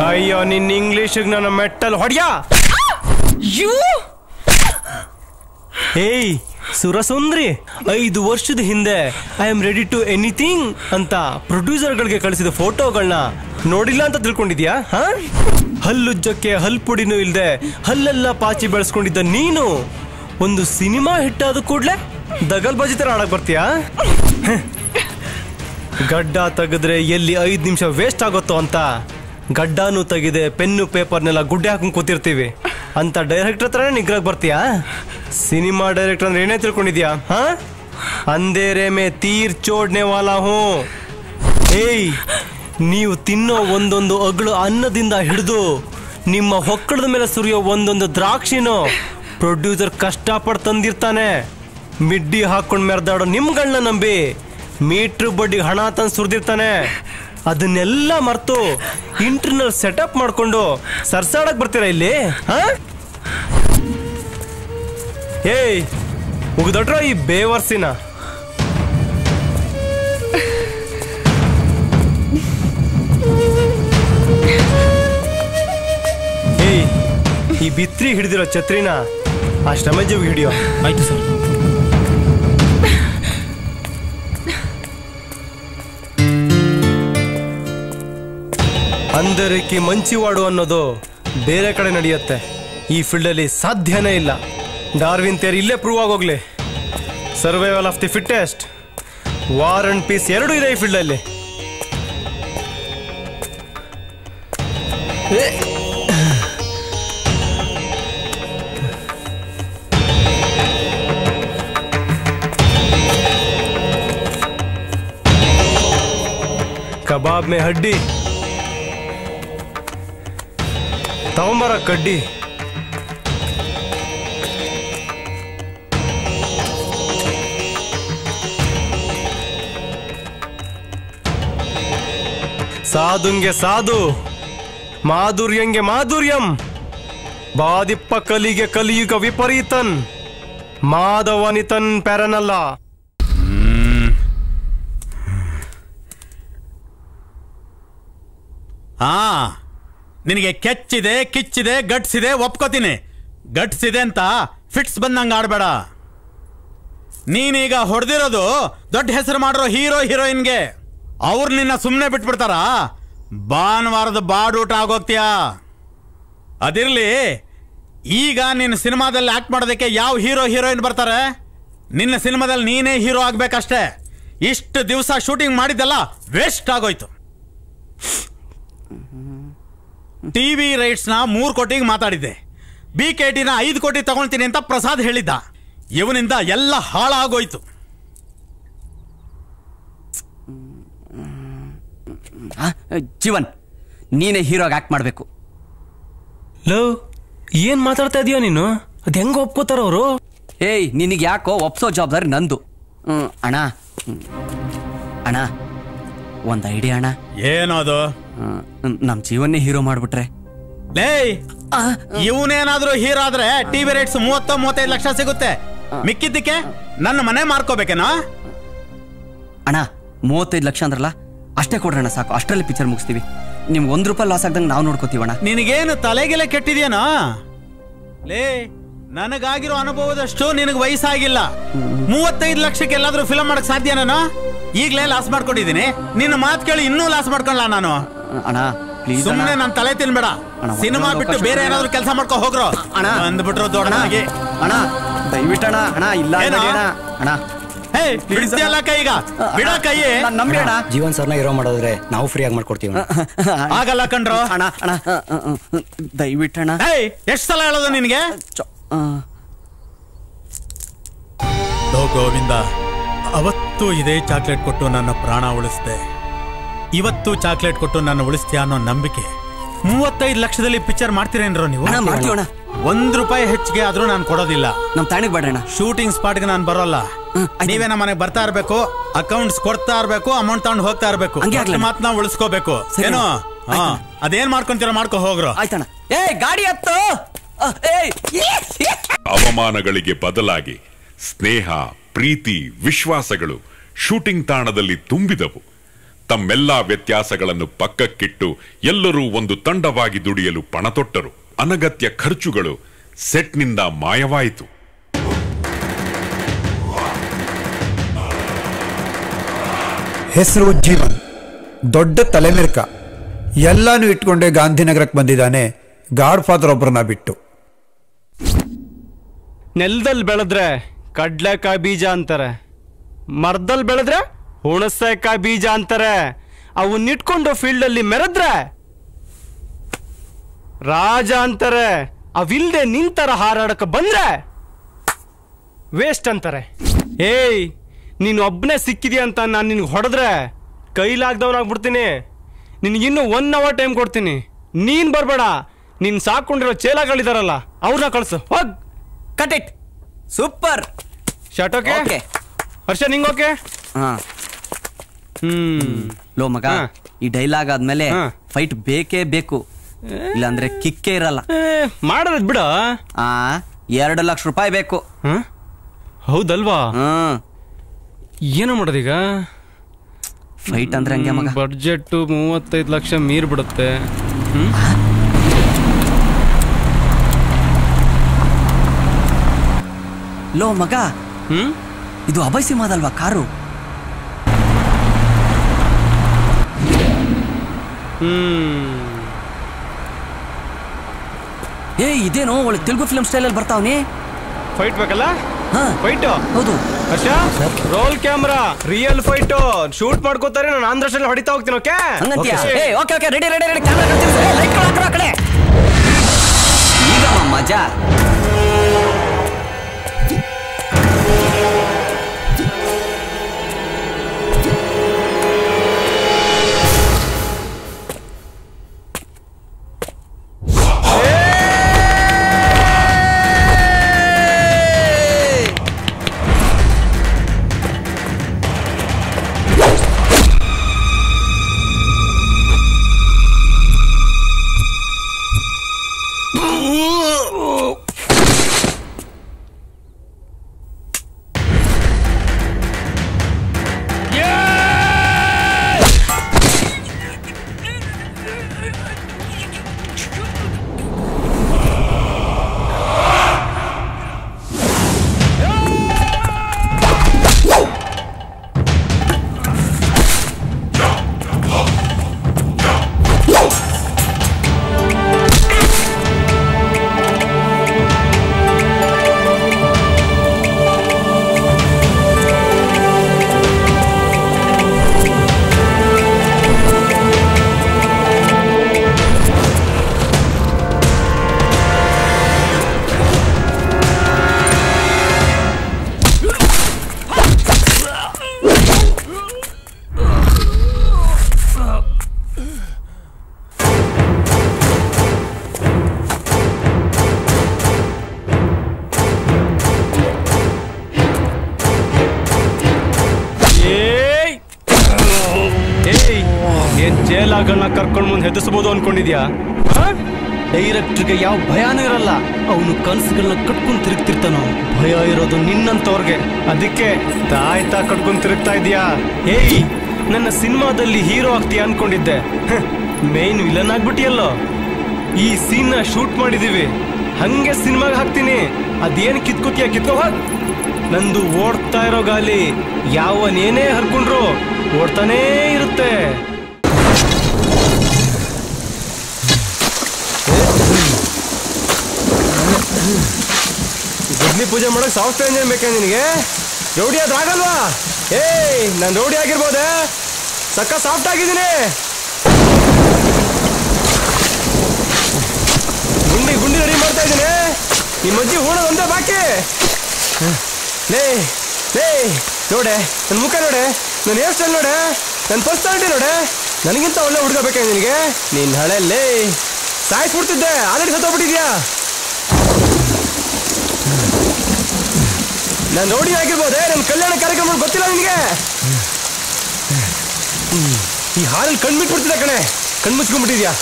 ಅಯ್ಯೋ, ನಿನ್ನ ಇಂಗ್ಲಿಷಿಗೆ ನನ್ನ ಮೆಟ್ಟಲ್ ಹೊಡ್ಯಾ. You? ಸುರಸುಂದ್ರಿ, 5 ವರ್ಷದ ಹಿಂದೆ I am ready to anything ಅಂತ ಪ್ರೊಡ್ಯೂಸರ್ಗಳಿಗೆ ಕಳಿಸಿದ ಫೋಟೋಗಳನ್ನ ನೋಡಿಲ್ಲ ಅಂತ ತಿಳ್ಕೊಂಡಿದ್ಯಾ? ಹಲ್ಲುಜ್ಜಕ್ಕೆ ಹಲ್ಪುಡಿನೂ ಇಲ್ದೆ ಹಲ್ಲೆಲ್ಲ ಪಾಚಿ ಬೆಳೆಸ್ಕೊಂಡಿದ್ದ ನೀನು ಒಂದು ಸಿನಿಮಾ ಹಿಟ್ ಆದ ಕೂಡ್ಲೆ ದಗಲ್ ಬಾಜಿ ತರ ಆಡಕ್ ಬರ್ತೀಯಾ? ಗಡ್ಡ ತೆಗೆದ್ರೆ ಎಲ್ಲಿ 5 ನಿಮಿಷ ವೇಸ್ಟ್ ಆಗುತ್ತೋ ಅಂತ ಗಡ್ಡನೂ ತೆಗಿದೆ ಪೆನ್ನು ಪೇಪರ್ನೆಲ್ಲ ಗುಡ್ಡೆ ಹಾಕೊಂಡ್ ಕೂತಿರ್ತೀವಿ ಅಂತ ಡೈರೆಕ್ಟರ್ ಹತ್ರನೇ ನಿಗ್ರಹ ಬರ್ತೀಯಾ? ಸಿನಿಮಾ ಡೈರೆಕ್ಟರ್ ಅಂದ್ರೆ ಏನೇ ತಿಳ್ಕೊಂಡಿದ್ಯಾ? ಅಂಧೇರೆ ಮೇ ತೀರ್ ಚೋಡ್ನೆ ವಾಲಾ ಹೂ. ನೀವು ತಿನ್ನೋ ಒಂದೊಂದು ಅಗಳು ಅನ್ನದಿಂದ ಹಿಡಿದು ನಿಮ್ಮ ಹೊಕ್ಕಳದ ಮೇಲೆ ಸುರಿಯೋ ಒಂದೊಂದು ದ್ರಾಕ್ಷಿನೋ ಪ್ರೊಡ್ಯೂಸರ್ ಕಷ್ಟಪಟ್ಟು ತಂದಿರ್ತಾನೆ. ಮಿಡ್ಡಿ ಹಾಕೊಂಡು ಮೆರೆದಾಡೋ ನಿಮ್ಗಳನ್ನ ನಂಬಿ ಮೀಟ್ರ್ ಬಡ್ಡಿ ಹಣ ತಂದು ಸುರಿದಿರ್ತಾನೆ. ಅದನ್ನೆಲ್ಲ ಮರ್ತು ಇಂಟರ್ನಲ್ ಸೆಟಪ್ ಮಾಡ್ಕೊಂಡು ಸರ್ಸಾಡಕ್ ಬರ್ತೀರಾ ಇಲ್ಲಿ? ಮುಗಿದೊಟ್ರ ಈ ಬೇವರ್ಸಿನ. ಈ ಬಿತ್ರಿ ಹಿಡಿದಿರೋ ಛತ್ರಿನ ಆ ಶ್ರಮಜೀವಿ ಹಿಡಿಯೋ. ಆಯ್ತು ಸರ್. ಅಂಧರಿಗೆ ಮಂಚಿವಾಡು ಅನ್ನೋದು ಬೇರೆ ಕಡೆ ನಡೆಯುತ್ತೆ, ಈ ಫೀಲ್ಡಲ್ಲಿ ಸಾಧ್ಯನೇ ಇಲ್ಲ. ಡಾರ್ವಿನ್ ಥಿಯರಿ ಇಲ್ಲೇ ಪ್ರೂವ್ ಆಗೋಗ್ಲಿ. Survival of the fittest, war and peace ಎರಡೂ ಇದೆ ಈ ಫೀಲ್ಡಲ್ಲಿ. कबाब में हड्डी, ತಗೊಂಬರ ಕಡ್ಡಿ. ಸಾಧುಂಗೆ ಸಾಧು, ಮಾಧುರ್ಯಂಗೆ ಮಾಧುರ್ಯಂ, ಬಾದಿಪ್ಪ ಕಲಿಗೆ ಕಲಿಯುಗ ವಿಪರೀತನ್, ಮಾಧವನಿತನ್ ಪೆರನಲ್ಲ. ಹಾ, ನಿನಗೆ ಕೆಚ್ಚಿದೆ, ಕಿಚ್ಚಿದೆ, ಗಟ್ಸಿದೆ, ಒಪ್ಕೋತೀನಿ. ಗಟ್ಸಿದೆ ಅಂತ ಫಿಟ್ಸ್ ಬಂದಂಗೆ ಆಡ್ಬೇಡ. ನೀನೀಗ ಹೊಡೆದಿರೋದು ದೊಡ್ಡ ಹೆಸರು ಮಾಡಿರೋ ಹೀರೋಯಿನ್ಗೆ. ಅವ್ರು ನಿನ್ನ ಸುಮ್ಮನೆ ಬಿಟ್ಬಿಡ್ತಾರ? ಭಾನುವಾರದ ಬಾಡೂಟ ಆಗೋಗ್ತೀಯ. ಅದಿರ್ಲಿ, ಈಗ ನಿನ್ನ ಸಿನಿಮಾದಲ್ಲಿ ಆಕ್ಟ್ ಮಾಡೋದಕ್ಕೆ ಯಾವ ಹೀರೋಯಿನ್ ಬರ್ತಾರೆ? ನಿನ್ನ ಸಿನಿಮಾದಲ್ಲಿ ನೀನೇ ಹೀರೋ ಆಗ್ಬೇಕಷ್ಟೇ. ಇಷ್ಟು ದಿವಸ ಶೂಟಿಂಗ್ ಮಾಡಿದ್ದೆಲ್ಲ ವೇಸ್ಟ್ ಆಗೋಯ್ತು. ಟಿವಿ ರೈಟ್ಸ್ನ 3 ಕೋಟಿಗೆ ಮಾತಾಡಿದ್ದೆ. BKTನ 5 ಕೋಟಿ ತಗೊಳ್ತೀನಿ ಅಂತ ಪ್ರಸಾದ್ ಹೇಳಿದ್ದ. ಇವನಿಂದ ಎಲ್ಲ ಹಾಳಾಗೋಯ್ತು. ಜೀವನ್, ನೀನೇ ಹೀರೋಗಿ ಆಕ್ಟ್ ಮಾಡಬೇಕು. ಲವ್, ಏನ್ ಮಾತಾಡ್ತಾ ಇದೀಯ ನೀನು? ಅದ್ ಹೆಂಗ ಒಪ್ಕೋತಾರ ಅವರು? ಏಯ್, ನಿನಗೆ ಯಾಕೋ ಒಪ್ಸೋ ಜವಾಬ್ದಾರಿ ನಂದು. ಅಣ್ಣ ಅಣ್ಣ, ಒಂದ್ ಐಡಿಯಾ ಅಣ್ಣ. ಏನದು? ನಮ್ ಜೀವನ್ನೇ ಹೀರೋ ಮಾಡ್ಬಿಟ್ರೆ. ಲೇ, ಇವನೇನಾದ್ರೂ ಹೀರೋ ಆದ್ರೆ ಟಿವಿ ರೇಟ್ಸ್ 30-35 ಲಕ್ಷ ಸಿಗುತ್ತೆ. ಮಿಕ್ಕಿದ್ದಕ್ಕೆ ನನ್ನ ಮನೆ ಮಾರ್ಕೋಬೇಕೇನೋ? ಅಣ್ಣ, 35 ಲಕ್ಷ ಅಂದ್ರಲ್ಲ, ಅಷ್ಟೇ ಕೊಡ್ರಣ್ಣ, ಸಾಕು. ಅಷ್ಟರಲ್ಲಿ ಪಿಕ್ಚರ್ ಮುಗಿಸ್ತೀವಿ. ನಿಮ್ಗೆ $1 ಲಾಸ್ ಆಗ್ದಂಗೆ ನಾವು ನೋಡ್ಕೋತೀವಣ್ಣ. ನಿನಗೇನು ತಲೆಗೆಲೆ ಕೆಟ್ಟಿದ್ಯೇನೋ? ಲೇ, ನನಗಾಗಿರೋ ಅನುಭವದಷ್ಟು ನಿನಗೆ ವಯಸ್ಸಾಗಿಲ್ಲ. 35 ಲಕ್ಷಕ್ಕೆ ಎಲ್ಲಾದ್ರೂ ಫಿಲಮ್ ಮಾಡಕ್ ಸಾಧ್ಯನೋ? ಈಗಲೇ ಲಾಸ್ ಮಾಡ್ಕೊಂಡಿದ್ದೀನಿ. ನಿನ್ನ ಮಾತು ಕೇಳಿ ಇನ್ನೂ ಲಾಸ್ ಮಾಡ್ಕೊಳ್ಳ ನಾನು. ಅಣ್ಣ, ಸುಮ್ಮನೆ ನನ್ನ ತಲೆ ತಿನ್ಬೇಡ. ಸಿನಿಮಾ ಬಿಟ್ಟು ಬೇರೆ ಏನಾದ್ರು ಕೆಲಸ ಮಾಡ್ಕೊ ಹೋಗ್ರೋ. ಅಂದ್ಬಿಟ್ರು ದೊಡ್ಡನಾಗಿ. ಅಣ್ಣ, ದಯವಿಟ್ಟಣ. ಅಣ್ಣ, ಇಲ್ಲ ಅಣ್ಣ. ಬಿಡಿಸ್ತಿಯಲ್ಲ ಕೈಗ, ಬಿಡ ಕೈ. ನಂಬಿ ಅಣ್ಣ. ಜೀವನ್ ಸರ್ನ ಹೀರೋ ಮಾಡೋದ್ರೆ ನಾವು ಫ್ರೀ ಆಗಿ ಮಾಡ್ಕೊಡ್ತೀವಿ. ಆಗಲ್ಲ ಕಣ್ರೋ. ಅಣ್ಣ ಅಣ್ಣ, ದಯವಿಟ್ಟಣ. ಎಷ್ಟು ಸಲ ಹೇಳೋದು ನಿನ್ಗೆ? ಗೋವಿಂದ, ಅವತ್ತು ಇದೇ ಚಾಕ್ಲೇಟ್ ಕೊಟ್ಟು ನನ್ನ ಪ್ರಾಣ ಉಳಿಸ್ದೆ. ಇವತ್ತು ಚಾಕ್ಲೇಟ್ ಕೊಟ್ಟು ನನ್ನ ಉಳಿಸ್ತೀಯ ಅನ್ನೋ ನಂಬಿಕೆ. 35 ಲಕ್ಷದಲ್ಲಿ ಪಿಕ್ಚರ್ ಮಾಡ್ತೀರೇನ್ರೋ ನೀವು? ₹1 ಹೆಚ್ಚಿಗೆ ಆದ್ರೂ ನಾನು ಕೊಡೋದಿಲ್ಲ. ನಮ್ ತಾಣಿಗೆ ಬೇಡಣ್ಣ. ಶೂಟಿಂಗ್ ಸ್ಪಾಟ್ಗೆ ನಾನು ಬರೋಲ್ಲ. ನೀವೇ ನಮ್ಮ ಮನೆಗೆ ಬರ್ತಾ ಇರ್ಬೇಕು, ಅಕೌಂಟ್ಸ್ ಕೊಡ್ತಾ ಇರ್ಬೇಕು, ಅಮೌಂಟ್ ತಗೊಂಡು ಹೋಗ್ತಾ ಇರ್ಬೇಕು. ಮಾತನ್ನ ಉಳಿಸ್ಕೋಬೇಕು. ಏನೋ ಅದೇನ್ ಮಾಡ್ಕೊಂತೀರ ಮಾಡ್ಕೊ ಹೋಗ್ರು. ಆಯ್ತಣ್ಣ. ಏ, ಗಾಡಿ ಹತ್ತು. ಅವಮಾನಗಳಿಗೆ ಬದಲಾಗಿ ಸ್ನೇಹ, ಪ್ರೀತಿ, ವಿಶ್ವಾಸಗಳು ಶೂಟಿಂಗ್ ತಾಣದಲ್ಲಿ ತುಂಬಿದವು. ತಮ್ಮೆಲ್ಲಾ ವ್ಯತ್ಯಾಸಗಳನ್ನು ಪಕ್ಕಕ್ಕಿಟ್ಟು ಎಲ್ಲರೂ ಒಂದು ತಂಡವಾಗಿ ದುಡಿಯಲು ಪಣತೊಟ್ಟರು. ಅನಗತ್ಯ ಖರ್ಚುಗಳು ಸೆಟ್ನಿಂದ ಮಾಯವಾಯಿತು. ಹೆಸರು ಜೀವನ್, ದೊಡ್ಡ ತಲೆಮೆರ್ಕ. ಎಲ್ಲಾನು ಇಟ್ಕೊಂಡೆ ಗಾಂಧಿನಗರಕ್ಕೆ ಬಂದಿದ್ದಾನೆ, ಗಾಡ್ ಫಾದರ್ ಒಬ್ಬರನ್ನ ಬಿಟ್ಟು. ನೆಲದಲ್ಲಿ ಬೆಳೆದ್ರೆ ಕಡ್ಲೆಕಾಯಿ ಬೀಜ ಅಂತಾರೆ, ಮರದಲ್ಲಿ ಬೆಳೆದ್ರೆ ಹುಣಸೆಕಾಯಿ ಬೀಜ ಅಂತಾರೆ. ಅವನ್ನಿಟ್ಕೊಂಡು ಫೀಲ್ಡಲ್ಲಿ ಮೆರೆದ್ರೆ ರಾಜ ಅಂತಾರೆ. ಅವಿಲ್ದೆ ನಿಂತರ ಹಾರಾಡಕ್ಕೆ ಬಂದ್ರೆ ವೇಸ್ಟ್ ಅಂತಾರೆ. ಏಯ್, ನೀನು ಒಬ್ಬನೇ ಸಿಕ್ಕಿದ್ಯಾ ಅಂತ ನಾನು ನಿನ್ಗೆ ಹೊಡೆದ್ರೆ ಕೈಲಾಗ್ದವನಾಗ್ಬಿಡ್ತೀನಿ. ನಿನಗಿನ್ನೂ 1 hour ಟೈಮ್ ಕೊಡ್ತೀನಿ. ನೀನ್ ಬರಬೇಡ. ನೀನ್ ಸಾಕೊಂಡಿರೋ ಚೇಲಾಗಳಿದಾರಲ್ಲ ಅವ್ರನ್ನ ಕಳ್ಸು. ಹೋಗ್. Cut it. Super shot. Okay Harsha, ನಿಂಗೆ ಓಕೆ? ಲೋ ಮಗ, ಈ ಡೈಲಾಗ್ ಆದ್ಮೇಲೆ ಫೈಟ್ ಬೇಕೇ ಬೇಕು, ಇಲ್ಲಾಂದ್ರೆ ಕಿಕ್ಕೇ ಇರಲ್ಲ. ಮಾಡೋದ್ ಬಿಡ. $2 ಲಕ್ಷ ಬೇಕು. ಹೌದಲ್ವಾ? ಏನೋ ಮಾಡೋದೀಗ? ಫೈಟ್ ಅಂದ್ರೆ ಹಂಗೆ ಮಗ. ಬಡ್ಜೆಟ್ 35 ಲಕ್ಷ ಮೀರ್ ಬಿಡುತ್ತೆ. ಲೋ ಮಗ, ಇದು ಅಭಯ್ ಸಿಂಹದಲ್ವಾ ಕಾರು? ಏ, ಇದೇನೋ ಒಳ್ಳೆ ತೆಲುಗು ಫಿಲ್ಮ್ ಸ್ಟೈಲಲ್ಲಿ ಬರ್ತಾವನಿ. ಫೈಟ್ ಬೇಕಲ್ಲ? ಫೈಟ್ ಹೌದು. Harsha, roll camera, real fight shoot ಮಾಡ್ಕೋತಾರೆ. ನಾನು ಆಂಧ್ರ ಸ್ಟೈಲ್ ಹೊಡಿತಾ ಹೋಗ್ತೀನಿ. Okay? Okay, ready ready ready. Camera ಕಡೆ. ಈಗ ಮಜಾ. ಜೇಲಾಗಳನ್ನ ಕರ್ಕೊಂಡು ಮುಂದೆ ಹೆದರ್ಸ್ಬೋದು ಅನ್ಕೊಂಡಿದ್ಯಾ? ಡೈರೆಕ್ಟರ್ಗೆ ಯಾವ ಭಯಾನೂ ಇರಲ್ಲ. ಅವನು ಕನ್ಸುಗಳನ್ನ ಕಟ್ಕೊಂಡು ತಿರುಗ್ತಿರ್ತಾನೋ. ಭಯ ಇರೋದು ನಿನ್ನಂತವ್ರಿಗೆ. ಅದಕ್ಕೆ ತಾಯ್ತಾ ಕಟ್ಕೊಂಡು ತಿರುಗ್ತಾ ಇದೀಯಾ? ಏಯ್, ನನ್ನ ಸಿನಿಮಾದಲ್ಲಿ ಹೀರೋ ಆಗ್ತೀಯ ಅನ್ಕೊಂಡಿದ್ದೆ. ಮೇನ್ ವಿಲನ್ ಆಗ್ಬಿಟ್ಟಿಯಲ್ಲೋ. ಈ ಸೀನ್ ನ ಶೂಟ್ ಮಾಡಿದೀವಿ, ಹಂಗೆ ಸಿನಿಮಾಗೆ ಹಾಕ್ತೀನಿ. ಅದೇನ್ ಕಿತ್ಕೋತೀಯ ಕಿತ್ಕೋ ಹೋಗ್. ನಂದು ಓಡ್ತಾ ಇರೋ ಗಾಲಿ ಯಾವನೇನೇ ಹರ್ಕೊಂಡ್ರು ಓಡ್ತಾನೇ ಇರುತ್ತೆ. ಗುಡ್ಲಿ ಪೂಜೆ ಮಾಡಕ್ ಸಾಫ್ಟ್ವೇರ್ ಇಂಜಿನಿಯರ್ ಬೇಕಾ ನಿನಗೆ? ರೌಡಿ ಆದ್ರೆ ಆಗಲ್ವಾ? ಏಯ್, ನಾನು ರೌಡಿ ಆಗಿರ್ಬೋದೆ, ಸಕ್ಕ ಸಾಫ್ಟ್ ಆಗಿದ್ದೀನಿ. ಗುಂಡಿ ರೆಡಿ ಮಾಡ್ತಾ ಇದ್ದೀನಿ. ನಿಮ್ಮ ಅಜ್ಜಿ ಹೂಣ ಒಂದೇ ಬಾಕಿ. ಲೇ ಲೇ, ನೋಡೆ ನನ್ನ ಮುಖ ನೋಡೆ, ನನ್ನ ಹೇರ್ ಸ್ಟೈಲ್ ನೋಡೆ, ನನ್ನ ಪರ್ಸನಾಲಿಟಿ ನೋಡೆ. ನನಗಿಂತ ಒಳ್ಳೆ ಹುಡುಗ ಬೇಕಾ ನಿನಗೆ? ನಿನ್ನ ಹಳೆಯಲ್ಲೇ ಸಾಯಿಸ್ಬಿಡ್ತಿದ್ದೆ, ಆಲ್ರೆಡಿ ಸತ್ತೋಗ್ಬಿಟ್ಟಿದ್ಯಾ. ನಾನು ರೌಡಿ ಆಗಿರ್ಬೋದೆ, ನನ್ನ ಕಲ್ಯಾಣ ಕಾರ್ಯಕ್ರಮ ಗೊತ್ತಿಲ್ಲ ನಿನಗೆ? ಈ ಹಾಲಲ್ಲಿ ಕಣ್ಣು ಬಿಟ್ಬಿಡ್ತಿದ್ದೆ ಕಣೆ, ಕಣ್ಣು ಮುಚ್ಕೊಂಡ್ಬಿಟ್ಟಿದ್ಯಾ.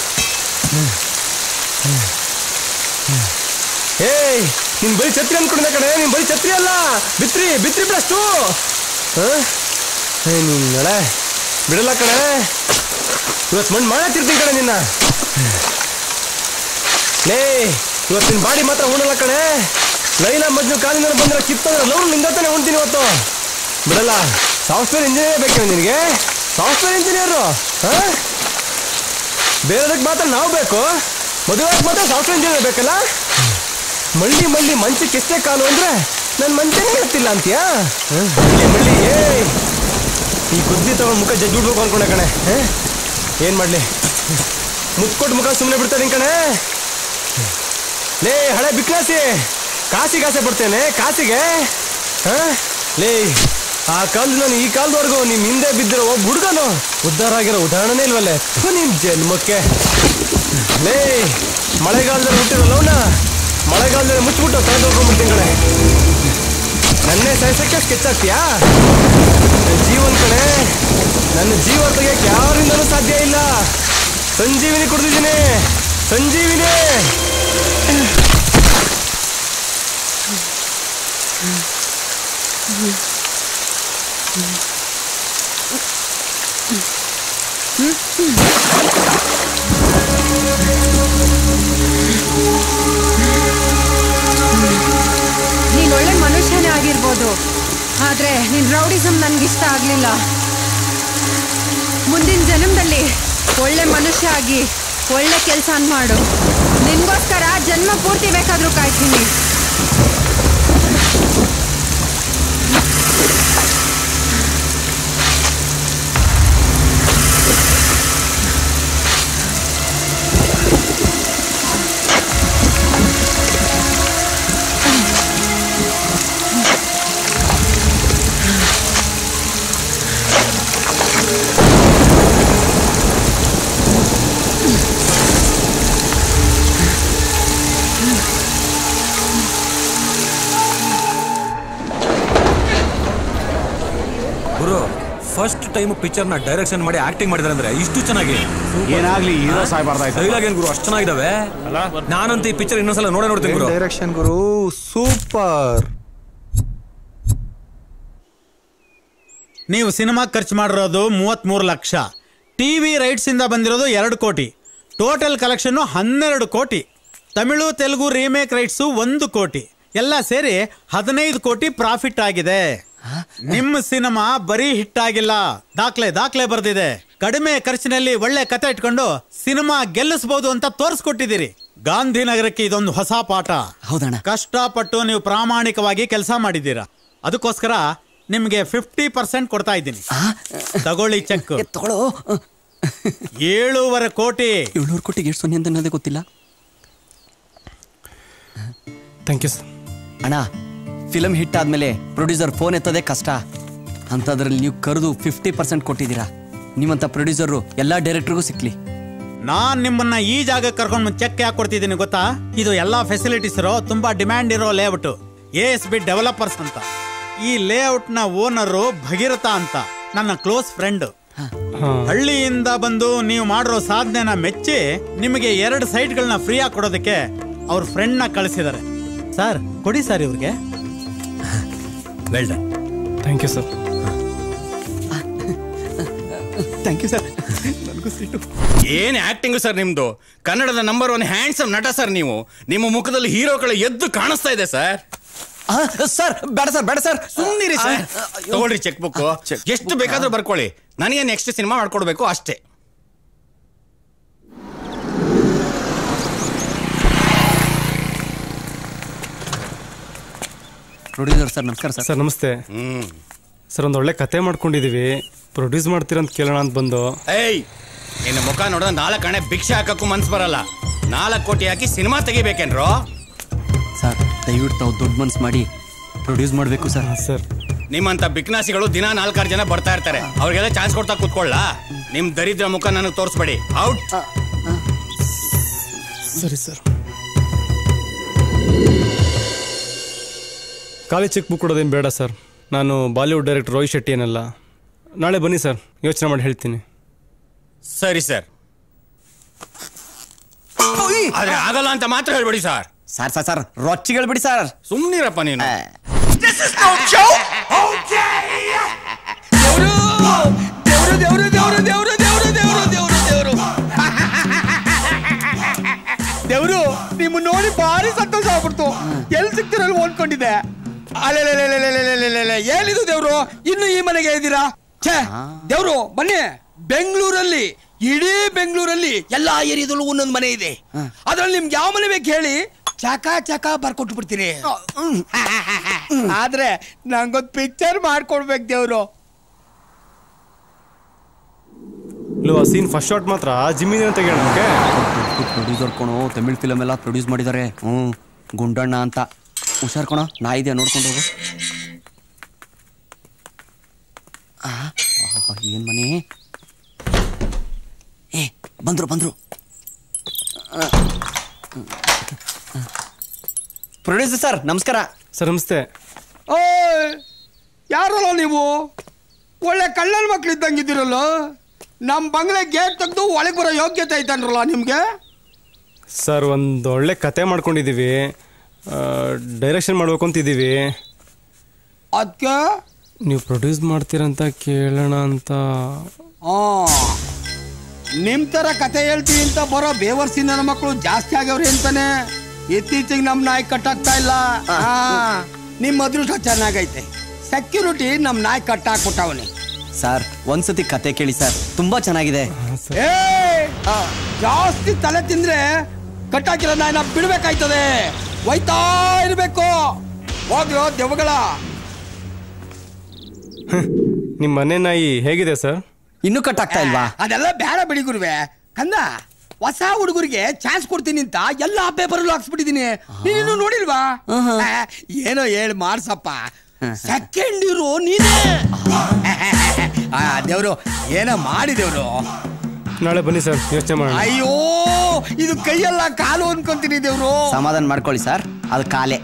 ಏಯ್, ನೀನ್ ಬರೀ ಛತ್ರಿ ಅನ್ಕೊಂಡಿದ್ದೆ ಕಣೆ. ನೀನ್ ಬರೀ ಛತ್ರಿ ಅಲ್ಲ, ಬಿತ್ರಿ ಪ್ಲಸ್ಟು. ನೀನ್ ನಡೆ ಬಿಡಲ್ಲ ಕಣೆ. ಇವತ್ತು ಮಣ್ಣು ಮಾಡತ್ತಿರ್ತೀನಿ ಕಣೆ ನಿನ್ನ. ಲೇ, ಇವತ್ತು ನಿನ್ನ ಬಾಡಿ ಮಾತ್ರ ಉಣಲ್ಲ ಕಣೆ. ಲೈಲಾ ಮಜ್ನು ಕಾಲಿನ ಬಂದ್ರೆ ಕಿತ್ತಂದ್ರೆ ಲವ್ ನಿಂಗತ್ತಾನೆ ಉಣ್ತೀನಿ ಇವತ್ತು. ಬಿಡಲ್ಲ. ಸಾಫ್ಟ್ವೇರ್ ಇಂಜಿನಿಯರ್ ಬೇಕು ನಿನಗೆ? ಸಾಫ್ಟ್ವೇರ್ ಇಂಜಿನಿಯರು ಬೇರೆದಕ್ಕೆ ಮಾತ್ರ ನಾವು ಬೇಕು, ಮದುವೆಗೆ ಮಾತ್ರ ಸಾಫ್ಟ್ವೇರ್ ಇಂಜಿನಿಯರ್ ಬೇಕಲ್ಲ. ಮಳ್ಳಿ ಮಂಚಕ್ಕೆ ಎಷ್ಟೇ ಕಾಲು ಅಂದ್ರೆ ನನ್ನ ಮಂಚನೇ ಗೊತ್ತಿಲ್ಲ ಅಂತೀಯಾ? ಮಳ್ಳಿ ಈ ಗುದ್ದಿ ತಗೊಂಡು ಮುಖ ಜಜ್ಜಿ ಬಿಡ್ಬೇಕು ಅನ್ಕೊಂಡೆ ಕಣೆ. ಏನ್ ಮಾಡ್ಲಿ, ಮುತ್ಕೊಟ್ಟು ಮುಖ ಸುಮ್ಮನೆ ಬಿಡ್ತಾನೆ ಕಣೆ. ಲೇ ಹಳೆ ಬಿಕ್ಲಾಸಿ, ಕಾಸಿಗಾಸೆ ಪಡ್ತೇನೆ ಕಾಸಿಗೆ. ಲೇ, ಆ ಕಾಲದ ನಾನು ಈ ಕಾಲದವರೆಗೂ ನಿಮ್ ಹಿಂದೆ ಬಿದ್ದಿರೋ ಒಬ್ಬ ಹುಡುಗನು ಉದ್ಧಾರ ಆಗಿರೋ ಉದಾಹರಣೆ ಇಲ್ವಲ್ಲೇ ನಿಮ್ ಜನ್ಮಕ್ಕೆ. ಲೇ, ಮಳೆಗಾಲದಲ್ಲಿ ಹುಟ್ಟಿರಲ್ಲವನ್ನ ಮಳೆಗಾಲದಲ್ಲಿ ಮುಚ್ಚಿಬಿಟ್ಟು ತಗೊಂಡ್ಬಿಡ್ತೀನಿ ಕಣೆ. ನನ್ನೇ ಸಾಯಿಸಕ್ಕೆ ಸ್ಕೆಚ್ ಆಗ್ತೀಯಾ? ನನ್ನ ಜೀವನ್ ಕಣೆ, ನನ್ನ ಜೀವ ತೆಗಿಯಕ್ಕೆ ಯಾರಿಂದನೂ ಸಾಧ್ಯ ಇಲ್ಲ. ಸಂಜೀವಿನಿ ಕೊಡ್ತಿದ್ದೀನಿ, ಸಂಜೀವಿನಿ. ನೀನ್ ಒಳ್ಳೆ ಮನುಷ್ಯನೇ ಆಗಿರ್ಬೋದು, ಆದ್ರೆ ನಿನ್ ರೌಡಿಸಮ್ ನನ್ಗಿಷ್ಟ ಆಗ್ಲಿಲ್ಲ. ಮುಂದಿನ ಜನ್ಮದಲ್ಲಿ ಒಳ್ಳೆ ಮನುಷ್ಯ ಆಗಿ ಒಳ್ಳೆ ಕೆಲಸ ಮಾಡು. ನಿನ್ಗೋಸ್ಕರ ಜನ್ಮ ಪೂರ್ತಿ ಬೇಕಾದ್ರೂ ಕಾಯ್ತೀನಿ. ಫಸ್ಟ್ ಟೈಮ್ ಪಿಕ್ಚರ್ ನ ಡೈರೆಕ್ಷನ್ ಮಾಡಿ ಆಕ್ಟಿಂಗ್ ಮಾಡಿದಾರೆ ಅಂದ್ರೆ ಇಷ್ಟು ಚೆನ್ನಾಗಿ ಏನಾಗ್ಲಿ ಹೀರೋ ಸಾಯ್ಬಾರ್ದಾಯ್ತು. ಡೈಲಾಗ್ ಏನ್ ಗುರು ಅಷ್ಟು ಚೆನ್ನಾಗಿದಾವೆ. ನಾನಂತ ಈ ಪಿಕ್ಚರ್ ಇನ್ನೊಂದ್ಸಲ ನೋಡ್ತೀನಿ ಗುರು. ಡೈರೆಕ್ಷನ್ ಗುರು ಸೂಪರ್. ನೀವು ಸಿನಿಮಾ ಖರ್ಚು ಮಾಡಿರೋದು 33 ಲಕ್ಷ, ಟಿವಿ ರೈಟ್ಸ್ ಇಂದ ಬಂದಿರೋದು 2 ಕೋಟಿ, ಟೋಟಲ್ ಕಲೆಕ್ಷನ್ 12 ಕೋಟಿ, ತಮಿಳು ತೆಲುಗು ರೀಮೇಕ್ ರೈಟ್ಸ್ 1 ಕೋಟಿ, ಎಲ್ಲ ಸೇರಿ 15 ಕೋಟಿ ಪ್ರಾಫಿಟ್ ಆಗಿದೆ. ನಿಮ್ಮ ಸಿನಿಮಾ ಬರೀ ಹಿಟ್ ಆಗಿಲ್ಲ, ದಾಖಲೆ ಬರ್ದಿದೆ. ಕಡಿಮೆ ಖರ್ಚಿನಲ್ಲಿ ಒಳ್ಳೆ ಕತೆ ಇಟ್ಕೊಂಡು ಸಿನಿಮಾ ಗೆಲ್ಲಿಸಬಹುದು ಅಂತ ತೋರಿಸ್ಕೊಟ್ಟಿದ್ದೀರಿ. ಗಾಂಧಿನಗರಕ್ಕೆ ಇದೊಂದು ಹೊಸ ಪಾಠ. ಹೌದಣ್ಣ. ಕಷ್ಟಪಟ್ಟು ನೀವು ಪ್ರಾಮಾಣಿಕವಾಗಿ ಕೆಲಸ ಮಾಡಿದ್ದೀರಾ, ಅದಕ್ಕೋಸ್ಕರ ನಿಮ್ಗೆ 50% ಕೊಡ್ತಾ ಇದ್ದೀನಿ. ತಗೊಳ್ಳಿ ಚೆಕ್. 7.5 ಕೋಟಿ. 700 ಕೋಟಿಗೆ ಎಷ್ಟು ಸೊನ್ನೆ ಅಂತ ಅನ್ನೋದೇ ಗೊತ್ತಿಲ್ಲ. Thank you sir. ಅಣ್ಣ, ಫಿಲಮ್ ಹಿಟ್ ಆದ್ಮೇಲೆ ಪ್ರೊಡ್ಯೂಸರ್ ಫೋನ್ ಎತ್ತೋದೇ ಕಷ್ಟ, ಅಂಥದ್ರಲ್ಲಿ ನೀವು ಕರೆದು 50% ಕೊಟ್ಟಿದ್ದೀರಾ. ನಿಮ್ಮಂಥ ಪ್ರೊಡ್ಯೂಸರು ಎಲ್ಲ ಡೈರೆಕ್ಟರ್ಗೂ ಸಿಕ್ಲಿ. ನಾನ್ ನಿಮ್ಮನ್ನ ಈ ಜಾಗಕ್ಕೆ ಕರ್ಕೊಂಡು ಚೆಕ್ ಯಾಕೆ ಕೊಡ್ತಿದ್ದೀನಿ ಗೊತ್ತಾ? ಇದು ಎಲ್ಲಾ ಫೆಸಿಲಿಟೀಸ್ ಇರೋ ತುಂಬಾ ಡಿಮ್ಯಾಂಡ್ ಇರೋ ಲೇಔಟ್, ASB ಡೆವಲಪರ್ಸ್ ಅಂತ. ಈ ಲೇಔಟ್ ನ ಓನರು ಭಗೀರಥ ಅಂತ, ನನ್ನ ಕ್ಲೋಸ್ ಫ್ರೆಂಡ್. ಹಳ್ಳಿಯಿಂದ ಬಂದು ನೀವು ಮಾಡಿರೋ ಸಾಧನೆನ ಮೆಚ್ಚಿ ನಿಮಗೆ 2 ಸೈಟ್ಗಳನ್ನ ಫ್ರೀ ಆಗಿ ಕೊಡೋದಕ್ಕೆ ಅವ್ರ ಫ್ರೆಂಡ್ ನ ಕಳಿಸಿದ್ದಾರೆ. ಸರ್ ಕೊಡಿ ಸರ್ ಇವ್ರಿಗೆ. Well done. Thank you sir. Thank you sir. ಏನ್ ಆಕ್ಟಿಂಗ್ ಸರ್ ನಿಮ್ದು. ಕನ್ನಡದ ನಂಬರ್ 1 ಹ್ಯಾಂಡ್ಸಮ್ ನಟ ಸರ್ ನೀವು. ನಿಮ್ಮ ಮುಖದಲ್ಲಿ ಹೀರೋಗಳ ಎದ್ದು ಕಾಣಿಸ್ತಾ ಇದೆ ಸರ್. ಸರ್ ಬೇಡ ಸರ್ ಸುಮ್ಮನಿರಿ ಸರ್. ತಗೊಳ್ರಿ ಚೆಕ್ ಬುಕ್, ಎಷ್ಟು ಬೇಕಾದ್ರೂ ಬರ್ಕೊಳ್ಳಿ. ನನಗೆ ನೆಕ್ಸ್ಟ್ ಸಿನಿಮಾ ಮಾಡ್ಕೊಡ್ಬೇಕು ಅಷ್ಟೇ. ಪ್ರೊಡ್ಯೂಸರ್ ಸರ್ ನಮಸ್ಕಾರ ಸರ್. ಸರ್ ನಮಸ್ತೆ. ಸರ್ ಒಂದು ಒಳ್ಳೆ ಕತೆ ಮಾಡ್ಕೊಂಡಿದೀವಿ, ಪ್ರೊಡ್ಯೂಸ್ ಮಾಡ್ತೀರಂತ ಕೇಳೋಣ ಅಂತ ಬಂದು. ಏಯ್, ನಿನ್ನ ಮುಖ ನೋಡಿದ್ರೆ 4 ಕಣೆ ಭಿಕ್ಷೆ ಹಾಕಕ್ಕೂ ಮನ್ಸು ಬರಲ್ಲ. 4 ಕೋಟಿ ಹಾಕಿ ಸಿನಿಮಾ ತೆಗಿಬೇಕೇನ್ರೋ? ಸರ್ ದಯವಿಟ್ಟು ತಾವು ದೊಡ್ಡ ಮನ್ಸು ಮಾಡಿ ಪ್ರೊಡ್ಯೂಸ್ ಮಾಡಬೇಕು ಸರ್. ಸರ್ ನಿಮ್ಮಂತ ಬಿಕ್ನಾಸಿಗಳು ದಿನ 4-6 ಜನ ಬರ್ತಾ ಇರ್ತಾರೆ, ಅವ್ರಿಗೆಲ್ಲ ಚಾನ್ಸ್ ಕೊಡ್ತಾ ಕೂತ್ಕೊಳ್ಳ. ನಿಮ್ ದರಿದ್ರ ಮುಖ ನನಗೆ ತೋರಿಸ್ಬೇಡಿ. ಔಟ್. ಸರಿ ಸರ್. ಖಾಲಿ ಚೆಕ್ ಬುಕ್ ಕೊಡೋದೇನು ಬೇಡ ಸರ್. ನಾನು ಬಾಲಿವುಡ್ ಡೈರೆಕ್ಟರ್ ರೋಹಿತ್ ಶೆಟ್ಟಿ ಏನಲ್ಲ. ನಾಳೆ ಬನ್ನಿ ಸರ್, ಯೋಚನೆ ಮಾಡಿ ಹೇಳ್ತೀನಿ. ಸರಿ ಸರ್, ಆದ್ರೆ ಆಗಲ್ಲ ಅಂತ ಮಾತ್ರ ಹೇಳ್ಬೇಡಿ ಸರ್. ಸರ್ ರೊಚ್ಚಿಗಳು ಬಿಡಿ ಸರ್. ಸುಮ್ನಿರಪ್ಪ ನೀನು. ದೇವ್ರು ನಿಮ್ಮ ನೋಡಿ ಭಾರಿ ಸಂತೋಷ ಆಗ್ಬಿಡ್ತು. ಎಲ್ಲಿ ಸಿಗ್ತಿರಲ್ಲ ಓದ್ಕೊಂಡಿದ್ದೆ. ಅಲ್ಲೆಲ್ಲ ಏನಿದು ದೇವ್ರು, ಇನ್ನು ಈ ಮನೆಗೆ ಇದ್ದೀರಾ? ಛೇ ದೇವ್ರು ಬನ್ನಿ. ಬೆಂಗಳೂರಲ್ಲಿ, ಇಡೀ ಬೆಂಗಳೂರಲ್ಲಿ ಎಲ್ಲಾ ಏರಿಯಾದಲ್ಲೂ ಒಂದೊಂದು ಮನೆ ಇದೆ. ಅದ್ರಲ್ಲಿ ನಿಮ್ಗೆ ಯಾವ ಮನೆ ಬೇಕು ಹೇಳಿ, ಚಕ ಬರ್ಕೊಟ್ಟು ಬಿಡ್ತೀನಿ. ಆದ್ರೆ ನಂಗೊಂದು ಪಿಕ್ಚರ್ ಮಾಡ್ಕೊಡ್ಬೇಕು ದೇವ್ರು. ಸೀನ್ ಫಸ್ಟ್ ಶಾಟ್ ಮಾತ್ರ ಜಿಮ್ಮಿನ ತೆಗೆಯೋಣ. ಪ್ರೊಡ್ಯೂಸರ್ ಕೊಣೋ, ತಮಿಳ್ ಫಿಲಮ್ ಎಲ್ಲ ಪ್ರೊಡ್ಯೂಸ್ ಮಾಡಿದ್ದಾರೆ. ಗುಂಡಣ್ಣ ಅಂತ. ಹುಷಾರ್ ಕೊಣೋ, ನಾ ಇದೆಯಾ ನೋಡ್ಕೊಂಡು ಹೋಗು. ಏನ್ ಮನೆ? ಬಂದ್ರು. ಪ್ರೊಡ್ಯೂಸರ್ ಸರ್ ನಮಸ್ಕಾರ. ಸರ್ ನಮಸ್ತೆ. ಯಾರಲ್ಲ ನೀವು? ಒಳ್ಳೆ ಕಳ್ಳನ ಮಕ್ಳು ಇದ್ದಂಗಿದ್ದೀರಲ್ಲ. ನಮ್ಮ ಬಂಗ್ಲೆ ಗೇಟ್ ತೆಗೆದು ಒಳಗೆ ಬರೋ ಯೋಗ್ಯತೆ ಐತನ್ರಲ್ಲ ನಿಮ್ಗೆ? ಸರ್ ಒಂದು ಒಳ್ಳೆ ಕತೆ ಮಾಡ್ಕೊಂಡಿದ್ದೀವಿ, ಡೈರೆಕ್ಷನ್ ಮಾಡ್ಬೇಕು ಅಂತಿದ್ದೀವಿ. ಅದಕ್ಕೆ ನೀವು ಪ್ರೊಡ್ಯೂಸ್ ಮಾಡ್ತೀರಂತ ಕೇಳೋಣ ಅಂತ. ನಿಮ್ ತರ ಕತೆ ಹೇಳ್ತೀವಿ ಅಂತ ಬರೋ ಬೇವರ್ಸಿನ ನನ್ನ ಮಕ್ಕಳು ಜಾಸ್ತಿ ಆಗ್ಯವ್ರಿ ಅಂತಾನೆ ಇತ್ತೀಚೆಗೆ ನಮ್ ನಾಯಿ ಕಟ್ಟಾಗ್ತಾ ಇಲ್ಲ. ನಿಮ್ ಅದೃಷ್ಟ ಚೆನ್ನಾಗೈತೆ. ಸೆಕ್ಯೂರಿಟಿ ನಮ್ ನಾಯಿ ಕಟ್ಟಾಕ್ಬಿಟ್ಟವನಿ. ಸರ್ ಒಂದ್ಸತಿ ಕತೆ ಕೇಳಿ ಸರ್, ತುಂಬಾ ಚೆನ್ನಾಗಿದೆ. ಜಾಸ್ತಿ ತಲೆ ತಿಂದ್ರೆ ಕಟ್ಟಾಕಿರೋ ನಾಯಿನ ಬಿಡ್ಬೇಕಾಯ್ತದೆ. ಒಯ್ತಾ ಇರ್ಬೇಕು. ಹೋಗ್ರೋ ದೆವ್ವಗಳ. ನಿಮ್ಮ ಮನೆ ನಾಯಿ ಹೇಗಿದೆ ಸರ್? ಇನ್ನೂ ಕಟ್ಟಾಗ್ತಾ ಇಲ್ವಾ? ಅದೆಲ್ಲ ಬೇಡ ಬಿಡಿ ಗುರುವೆ. ಕಂದ ಹೊಸ ಹುಡುಗರಿಗೆ ಚಾನ್ಸ್ ಕೊಡ್ತೀನಿ ಅಂತ ಎಲ್ಲ ಪೇಪರಲ್ಲೂ ಹಾಕ್ಸ್ಬಿಟ್ಟಿದೀನಿ. ನೀನು ನೋಡಿಲ್ವಾ? ಏನೋ ಹೇಳಿ ಮಾಡ್ಸಪ್ಪ. ಸೆಕೆಂಡ್ ಇರು ನೀನೇ. ದೇವ್ರು ಏನೋ ಮಾಡಿ ದೇವ್ರು. ನಾಳೆ ಬನ್ನಿ ಸರ್, ಯೋಚನೆ ಮಾಡಿ. ಅಯ್ಯೋ ಇದು ಕೈಯೆಲ್ಲ ಕಾಲು ಅನ್ಕೊಂತೀನಿ ದೇವ್ರು. ಸಮಾಧಾನ ಮಾಡ್ಕೊಳ್ಳಿ ಸರ್, ಅದು ಕಾಲೇ.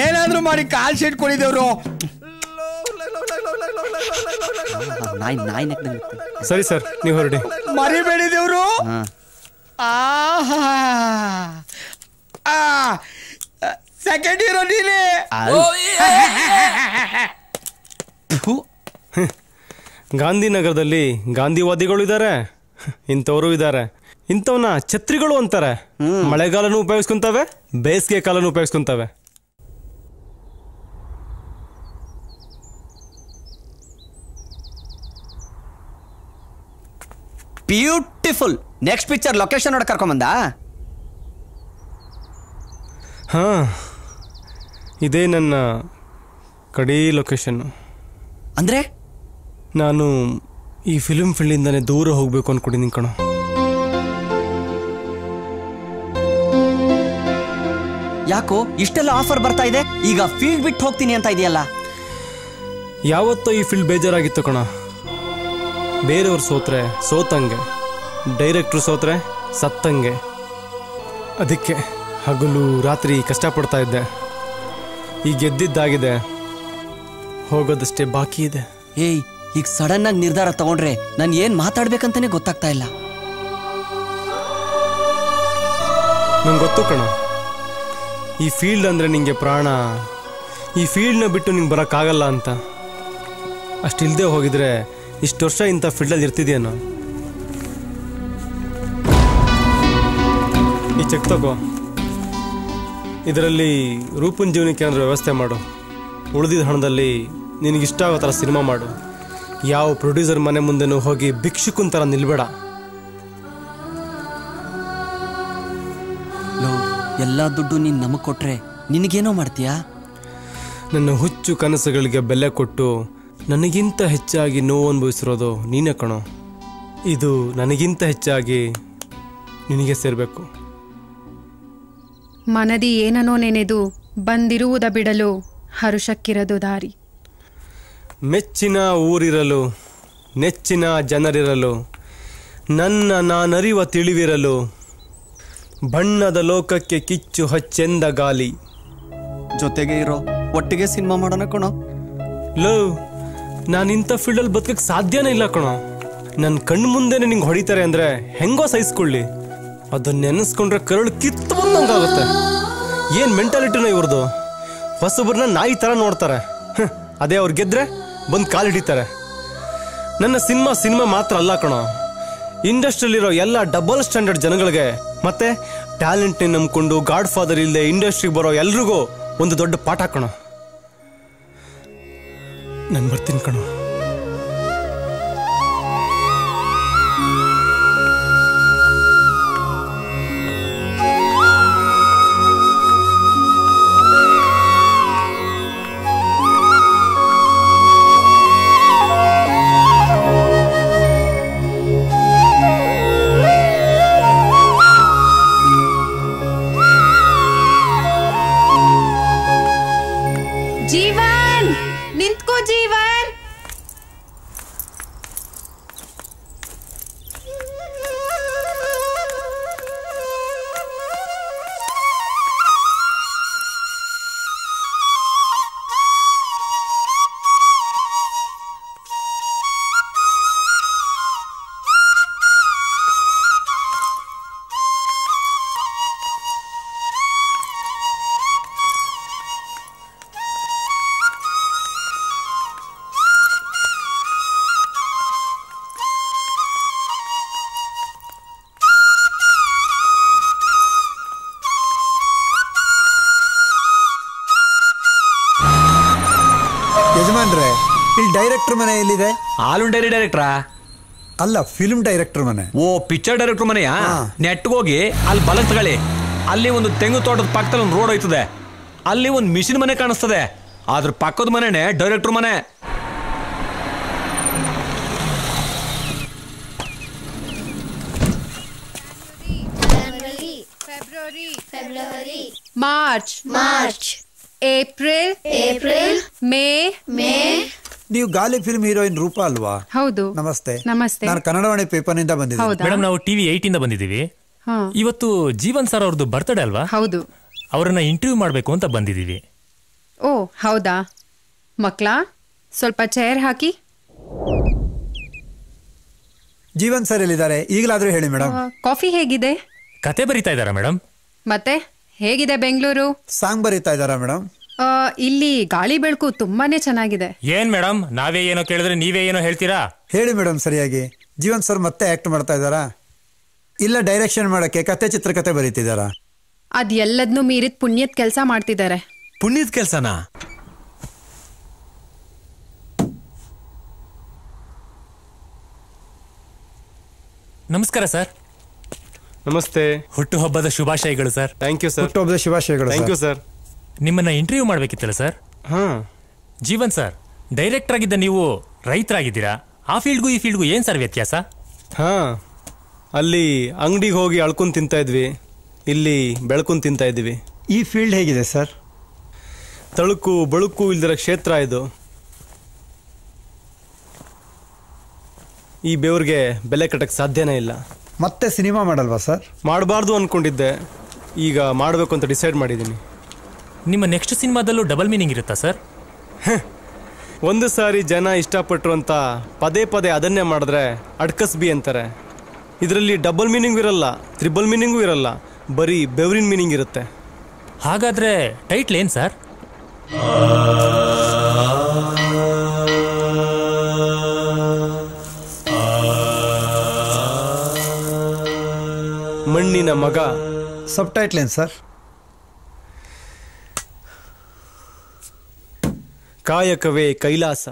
ಏನಾದ್ರೂ ಮಾಡಿ ಕಾಲ್ ಶೀಟ್ ಕೊಡಿ ದೇವ್ರು. ಸರಿ ಸರ್, ನೀವು ಹೊರಡಿ. ಮರಿಬೇಡಿ ದೇವ್ರು. ಸೆಕೆಂಡ್ ಹೀರೋ ನೀನೇ. ಗಾಂಧಿನಗರದಲ್ಲಿ ಗಾಂಧಿವಾದಿಗಳು ಇದ್ದಾರೆ, ಇಂಥವರು ಇದ್ದಾರೆ. ಇಂಥವನ್ನ ಛತ್ರಿಗಳು ಅಂತಾರೆ. ಮಳೆಗಾಲನೂ ಉಪಯೋಗಿಸ್ಕೊಂತವೆ, ಬೇಸಿಗೆ ಕಾಲನೂ ಉಪಯೋಗಿಸ್ಕೊಂತವೆ. ಬ್ಯೂಟಿಫುಲ್. ನೆಕ್ಸ್ಟ್ ಪಿಕ್ಚರ್ ಲೊಕೇಶನ್ ನೋಡಕ್ ಕರ್ಕೊಂಬಂದ. ಹಾ, ಇದೇ ನನ್ನ ಕಡೇ ಲೊಕೇಶನ್. ಅಂದ್ರೆ ನಾನು ಈ ಫಿಲ್ಮ್ ಫೀಲ್ಡಿಂದಾನೆ ದೂರ ಹೋಗ್ಬೇಕು ಅನ್ಕೊಂಡಿದ್ದೀನಿ ಕಣೋ. ಯಾಕೋ ಇಷ್ಟೆಲ್ಲ ಆಫರ್ ಬರ್ತಾ ಇದೆ, ಈಗ ಫೀಲ್ಡ್ ಬಿಟ್ಟು ಹೋಗ್ತೀನಿ ಅಂತ ಇದೆಯಲ್ಲ? ಯಾವತ್ತೋ ಈ ಫೀಲ್ಡ್ ಬೇಜಾರಾಗಿತ್ತು ಕಣ. ಬೇರೆಯವ್ರು ಸೋತ್ರೆ ಸೋತಂಗೆ, ಡೈರೆಕ್ಟ್ರು ಸೋತ್ರೆ ಸತ್ತಂಗೆ. ಅದಕ್ಕೆ ಹಗಲು ರಾತ್ರಿ ಕಷ್ಟಪಡ್ತಾ ಇದ್ದೆ. ಈಗ ಗೆದ್ದಿದ್ದಾಗಿದೆ, ಹೋಗೋದಷ್ಟೇ ಬಾಕಿ ಇದೆ. ಏಯ್, ಈಗ ಸಡನ್ ಆಗಿ ನಿರ್ಧಾರ ತಗೊಂಡ್ರೆ ನಾನು ಏನ್ ಮಾತಾಡ್ಬೇಕಂತಾನೆ ಗೊತ್ತಾಗ್ತಾ ಇಲ್ಲ. ನಂಗೆ ಗೊತ್ತು ಕಣ, ಈ ಫೀಲ್ಡ್ ಅಂದ್ರೆ ನಿಂಗೆ ಪ್ರಾಣ. ಈ ಫೀಲ್ಡ್ನ ಬಿಟ್ಟು ನಿಂಗೆ ಬರೋಕ್ಕಾಗಲ್ಲ ಅಂತ. ಅಷ್ಟಿಲ್ದೆ ಹೋಗಿದ್ರೆ ಇಷ್ಟು ವರ್ಷ ಇಂಥ ಫೀಲ್ಡಲ್ಲಿ ಇರ್ತಿದ್ಯೇನೋ. ಈ ಚೆಕ್ ತಗೋ, ಇದರಲ್ಲಿ ರೂಪನ್ ಜೀವನಕ್ಕೆ ಏನಾದರೂ ವ್ಯವಸ್ಥೆ ಮಾಡು. ಉಳಿದಿದ್ದ ಹಣದಲ್ಲಿ ನಿನಗಿಷ್ಟ ಆಗೋ ಥರ ಸಿನಿಮಾ ಮಾಡು. ಯಾವ ಪ್ರೊಡ್ಯೂಸರ್ ಮನೆ ಮುಂದೆನೂ ಹೋಗಿ ಭಿಕ್ಷುಕನ್ ಥರ ನಿಲ್ಬೇಡ. ಎಲ್ಲ ದುಡ್ಡು ನೀನು ನಮಗೆ ಕೊಟ್ರೆ ನಿನಗೇನೋ ಮಾಡ್ತೀಯಾ? ನನ್ನ ಹುಚ್ಚು ಕನಸುಗಳಿಗೆ ಬೆಲೆ ಕೊಟ್ಟು ನನಗಿಂತ ಹೆಚ್ಚಾಗಿ ನೋವು ಅನುಭವಿಸಿರೋದು ನೀನೇ ಕಣೋ. ಇದು ನನಗಿಂತ ಹೆಚ್ಚಾಗಿ ನಿನಗೆ ಸೇರಬೇಕು. ಮನದಿ ಏನನೋ ನೆನೆದು ಬಂದಿರುವುದ ಬಿಡಲು ಹರುಷಕ್ಕಿರದು ದಾರಿ. ಮೆಚ್ಚಿನ ಊರಿರಲು, ನೆಚ್ಚಿನ ಜನರಿರಲು, ನನ್ನ ನಾನರಿವ ತಿಳಿವಿರಲು, ಬಣ್ಣದ ಲೋಕಕ್ಕೆ ಕಿಚ್ಚು ಹಚ್ಚೆಂದ ಗಾಲಿ. ಜೊತೆಗೆ ಇರೋ, ಒಟ್ಟಿಗೆ ಸಿನಿಮಾ ಮಾಡೋಣ ಕಣೋ. ಲೋ, ನಾನು ಇಂಥ ಫೀಲ್ಡಲ್ಲಿ ಬದುಕಕ್ಕೆ ಸಾಧ್ಯನೇ ಇಲ್ಲ ಕಣೋ. ನನ್ನ ಕಣ್ಣು ಮುಂದೆನೆ ನಿಂಗೆ ಹೊಡಿತಾರೆ ಅಂದರೆ ಹೆಂಗೋ ಸಹಿಸ್ಕೊಳ್ಳಿ. ಅದನ್ನ ನೆನೆಸ್ಕೊಂಡ್ರೆ ಕರಳು ಕಿತ್ತು ಬಂದಂಗಾಗುತ್ತೆ. ಏನು ಮೆಂಟಾಲಿಟಿನೋ ಇವ್ರದ್ದು. ಹೊಸಬ್ರನ್ನ ನಾಯಿ ಥರ ನೋಡ್ತಾರೆ. ಅದೇ ಅವ್ರು ಗೆದ್ರೆ ಬಂದು ಕಾಲು ಹಿಡಿತಾರೆ. ನನ್ನ ಸಿನಿಮಾ ಮಾತ್ರ ಅಲ್ಲ ಕಣೋ, ಇಂಡಸ್ಟ್ರಿಯಲ್ಲಿರೋ ಎಲ್ಲ ಡಬಲ್ ಸ್ಟ್ಯಾಂಡರ್ಡ್ ಜನಗಳಿಗೆ, ಮತ್ತೆ ಟ್ಯಾಲೆಂಟ್ನ ನಂಬ್ಕೊಂಡು ಗಾಡ್ ಫಾದರ್ ಇಲ್ಲದೆ ಇಂಡಸ್ಟ್ರಿಗೆ ಬರೋ ಎಲ್ರಿಗೂ ಒಂದು ದೊಡ್ಡ ಪಾಠ ಕಣೋ. ನಾನು ಬರ್ತೀನಿ ಕಣೋ. ಜೀವನ್, ನಿಂತ್ಕೋ ಜೀವನ್. ಯಜಮಾನ್ರೆ, ಇಲ್ಲಿ ಡೈರೆಕ್ಟರ್ ಮನೆ ಎಲ್ಲಿದೆ? All dairy ಡೈರೆಕ್ಟ್ರಾ? ಅಲ್ಲ, ಫಿಲ್ಮ್ ಡೈರೆಕ್ಟರ್ ಮನೆ. ಓ, ಪಿಕ್ಚರ್ ಡೈರೆಕ್ಟರ್ ಮನೆಯಾ? ನೆಟ್ಗೋಗಿ ಅಲ್ಲಿ ಬಲಕ್ ತಗೊಳ್ಳಿ. ಅಲ್ಲಿ ಒಂದು ತೆಂಗು ತೋಟದ ಪಕ್ಕದಲ್ಲಿ ಒಂದು ರೋಡ್ ಹೋಯ್ತದೆ. ಅಲ್ಲಿ ಒಂದು ಮಿಷಿನ್ ಮನೆ ಕಾಣಿಸ್ತದೆ. ಅದ್ರ ಪಕ್ಕದ ಮನೆನೇ ಡೈರೆಕ್ಟರ್ ಮನೆ. March, April, May. ನೀವು ಗಾಲಿ ಫಿಲ್ಮ್ ಹೀರೋಯಿನ್ ರೂಪಾ ಅಲ್ವಾ? ಹೌದು. ನಮಸ್ತೆ. ನಮಸ್ತೆ. ನಾನು ಕನ್ನಡವಾಣಿ ಪೇಪರ್ನಿಂದ ಬಂದಿದ್ದೀನಿ. ಮೇಡಮ್, ನಾವು ಟಿವಿ 8 ಇಂದ ಬಂದಿದ್ದೀವಿ. ಇವತ್ತು ಜೀವನ್ ಸರ್ ಅವ್ರದ್ದು ಬರ್ತ್ಡೇ ಅಲ್ವಾ? ಹೌದು. ಅವರನ್ನ ಇಂಟರ್ವ್ಯೂ ಮಾಡಬೇಕು ಅಂತ ಬಂದಿದ್ದೀವಿ. ಓ, ಹೌದಾ? ಮಕ್ಳಾ, ಸ್ವಲ್ಪ ಚೇರ್ ಹಾಕಿ. ಜೀವನ್ ಸರ್ ಎಲ್ಲಿದ್ದಾರೆ? ಈಗಲಾದ್ರೂ ಹೇಳಿ ಮೇಡಮ್. ಕಾಫಿ ಹೇಗಿದೆ? ಕತೆ ಬರೀತಾ ಇದ್ದಾರಾ ಮೇಡಮ್? ಮತ್ತೆ ಹೇಗಿದೆ ಬೆಂಗಳೂರು? ಸಾಂಗ್ ಬರೀತಾ ಇದ್ದಾರಾ ಮೇಡಮ್? ಇಲ್ಲಿ ಗಾಳಿ ಬೆಳಕು ತುಂಬಾನೇ ಚೆನ್ನಾಗಿದೆ. ಏನ್ ಮೇಡಮ್, ನಾವೇ ಏನೋ ಕೇಳಿದ್ರೆ ನೀವೇ ಏನೋ ಹೇಳ್ತೀರಾ? ಹೇಳಿ ಮೇಡಮ್ ಸರಿಯಾಗಿ. ಜೀವನ್ ಸರ್ ಮತ್ತೆ ಆಕ್ಟ್ ಮಾಡ್ತಾ ಇದ್ದಾರಾ ಇಲ್ಲ ಡೈರೆಕ್ಷನ್ ಮಾಡಕ್ಕೆ ಕತೆ ಚಿತ್ರಕತೆ ಬರೀತಿದ್ದಾರಾ? ಅದ್ ಎಲ್ಲದನ್ನೂ ಮೀರಿದ ಪುಣ್ಯದ ಕೆಲಸ ಮಾಡ್ತಿದ್ದಾರೆ. ಪುಣ್ಯದ ಕೆಲಸನಾ? ನಮಸ್ಕಾರ ಸರ್. ನಮಸ್ತೆ. ಹುಟ್ಟುಹಬ್ಬದ ಶುಭಾಶಯಗಳು ಸರ್. Thank you sir. ಹುಟ್ಟುಹಬ್ಬದ ಶುಭಾಶಯಗಳು. Thank you sir. ನಿಮ್ಮನ್ನ ಇಂಟರ್ವ್ಯೂ ಮಾಡ್ಬೇಕಿತ್ತಲ್ಲ ಸರ್? ಜೀವನ್ ಸರ್, ಡೈರೆಕ್ಟರ್ ಆಗಿದ್ದ ನೀವು ರೈತರಾಗಿದ್ದೀರಾ. ಆ ಫೀಲ್ಡ್ಗೂ ಈ ಫೀಲ್ಡ್ಗೂ ಏನ್ ಸರ್ ವ್ಯತ್ಯಾಸ? ಅಲ್ಲಿ ಅಂಗಡಿಗೆ ಹೋಗಿ ಅಳ್ಕೊಂಡ್ ತಿಂತಾ ಇದ್ವಿ, ಇಲ್ಲಿ ಬೆಳ್ಕೊಂಡ್ ತಿಂತಾ ಇದ್ವಿ. ಈ ಫೀಲ್ಡ್ ಹೇಗಿದೆ ಸರ್? ತಳುಕು ಬಳುಕು ಇಲ್ದಿರೋ ಕ್ಷೇತ್ರ ಇದು. ಈ ಬೆವ್ರಿಗೆ ಬೆಲೆ ಕಟ್ಟಕ್ಕೆ ಸಾಧ್ಯನೇ ಇಲ್ಲ. ಮತ್ತೆ ಸಿನಿಮಾ ಮಾಡಲ್ವಾ ಸರ್? ಮಾಡಬಾರ್ದು ಅನ್ಕೊಂಡಿದ್ದೆ, ಈಗ ಮಾಡಬೇಕು ಅಂತ ಡಿಸೈಡ್ ಮಾಡಿದ್ದೀನಿ. ನಿಮ್ಮ ನೆಕ್ಸ್ಟ್ ಸಿನಿಮಾದಲ್ಲೂ ಡಬಲ್ ಮೀನಿಂಗ್ ಇರುತ್ತಾ ಸರ್? ಒಂದು ಸಾರಿ ಜನ ಇಷ್ಟಪಟ್ಟರು ಅಂತ ಪದೇ ಪದೇ ಅದನ್ನೇ ಮಾಡಿದ್ರೆ ಅಡ್ಕಸ್ಬಿ ಅಂತಾರೆ. ಇದರಲ್ಲಿ ಡಬಲ್ ಮೀನಿಂಗ್ ಇರಲ್ಲ, ತ್ರಿಬಲ್ ಮೀನಿಂಗೂ ಇರಲ್ಲ, ಬರೀ ಬೆವರಿನ ಮೀನಿಂಗ್ ಇರುತ್ತೆ. ಹಾಗಾದ್ರೆ ಟೈಟ್ಲ್ ಏನ್ ಸರ್? ಮಣ್ಣಿನ ಮಗ. ಸಬ್ ಟೈಟ್ಲ್ ಏನ್ ಸರ್? ಕಾಯಕವೇ ಕೈಲಾಸ.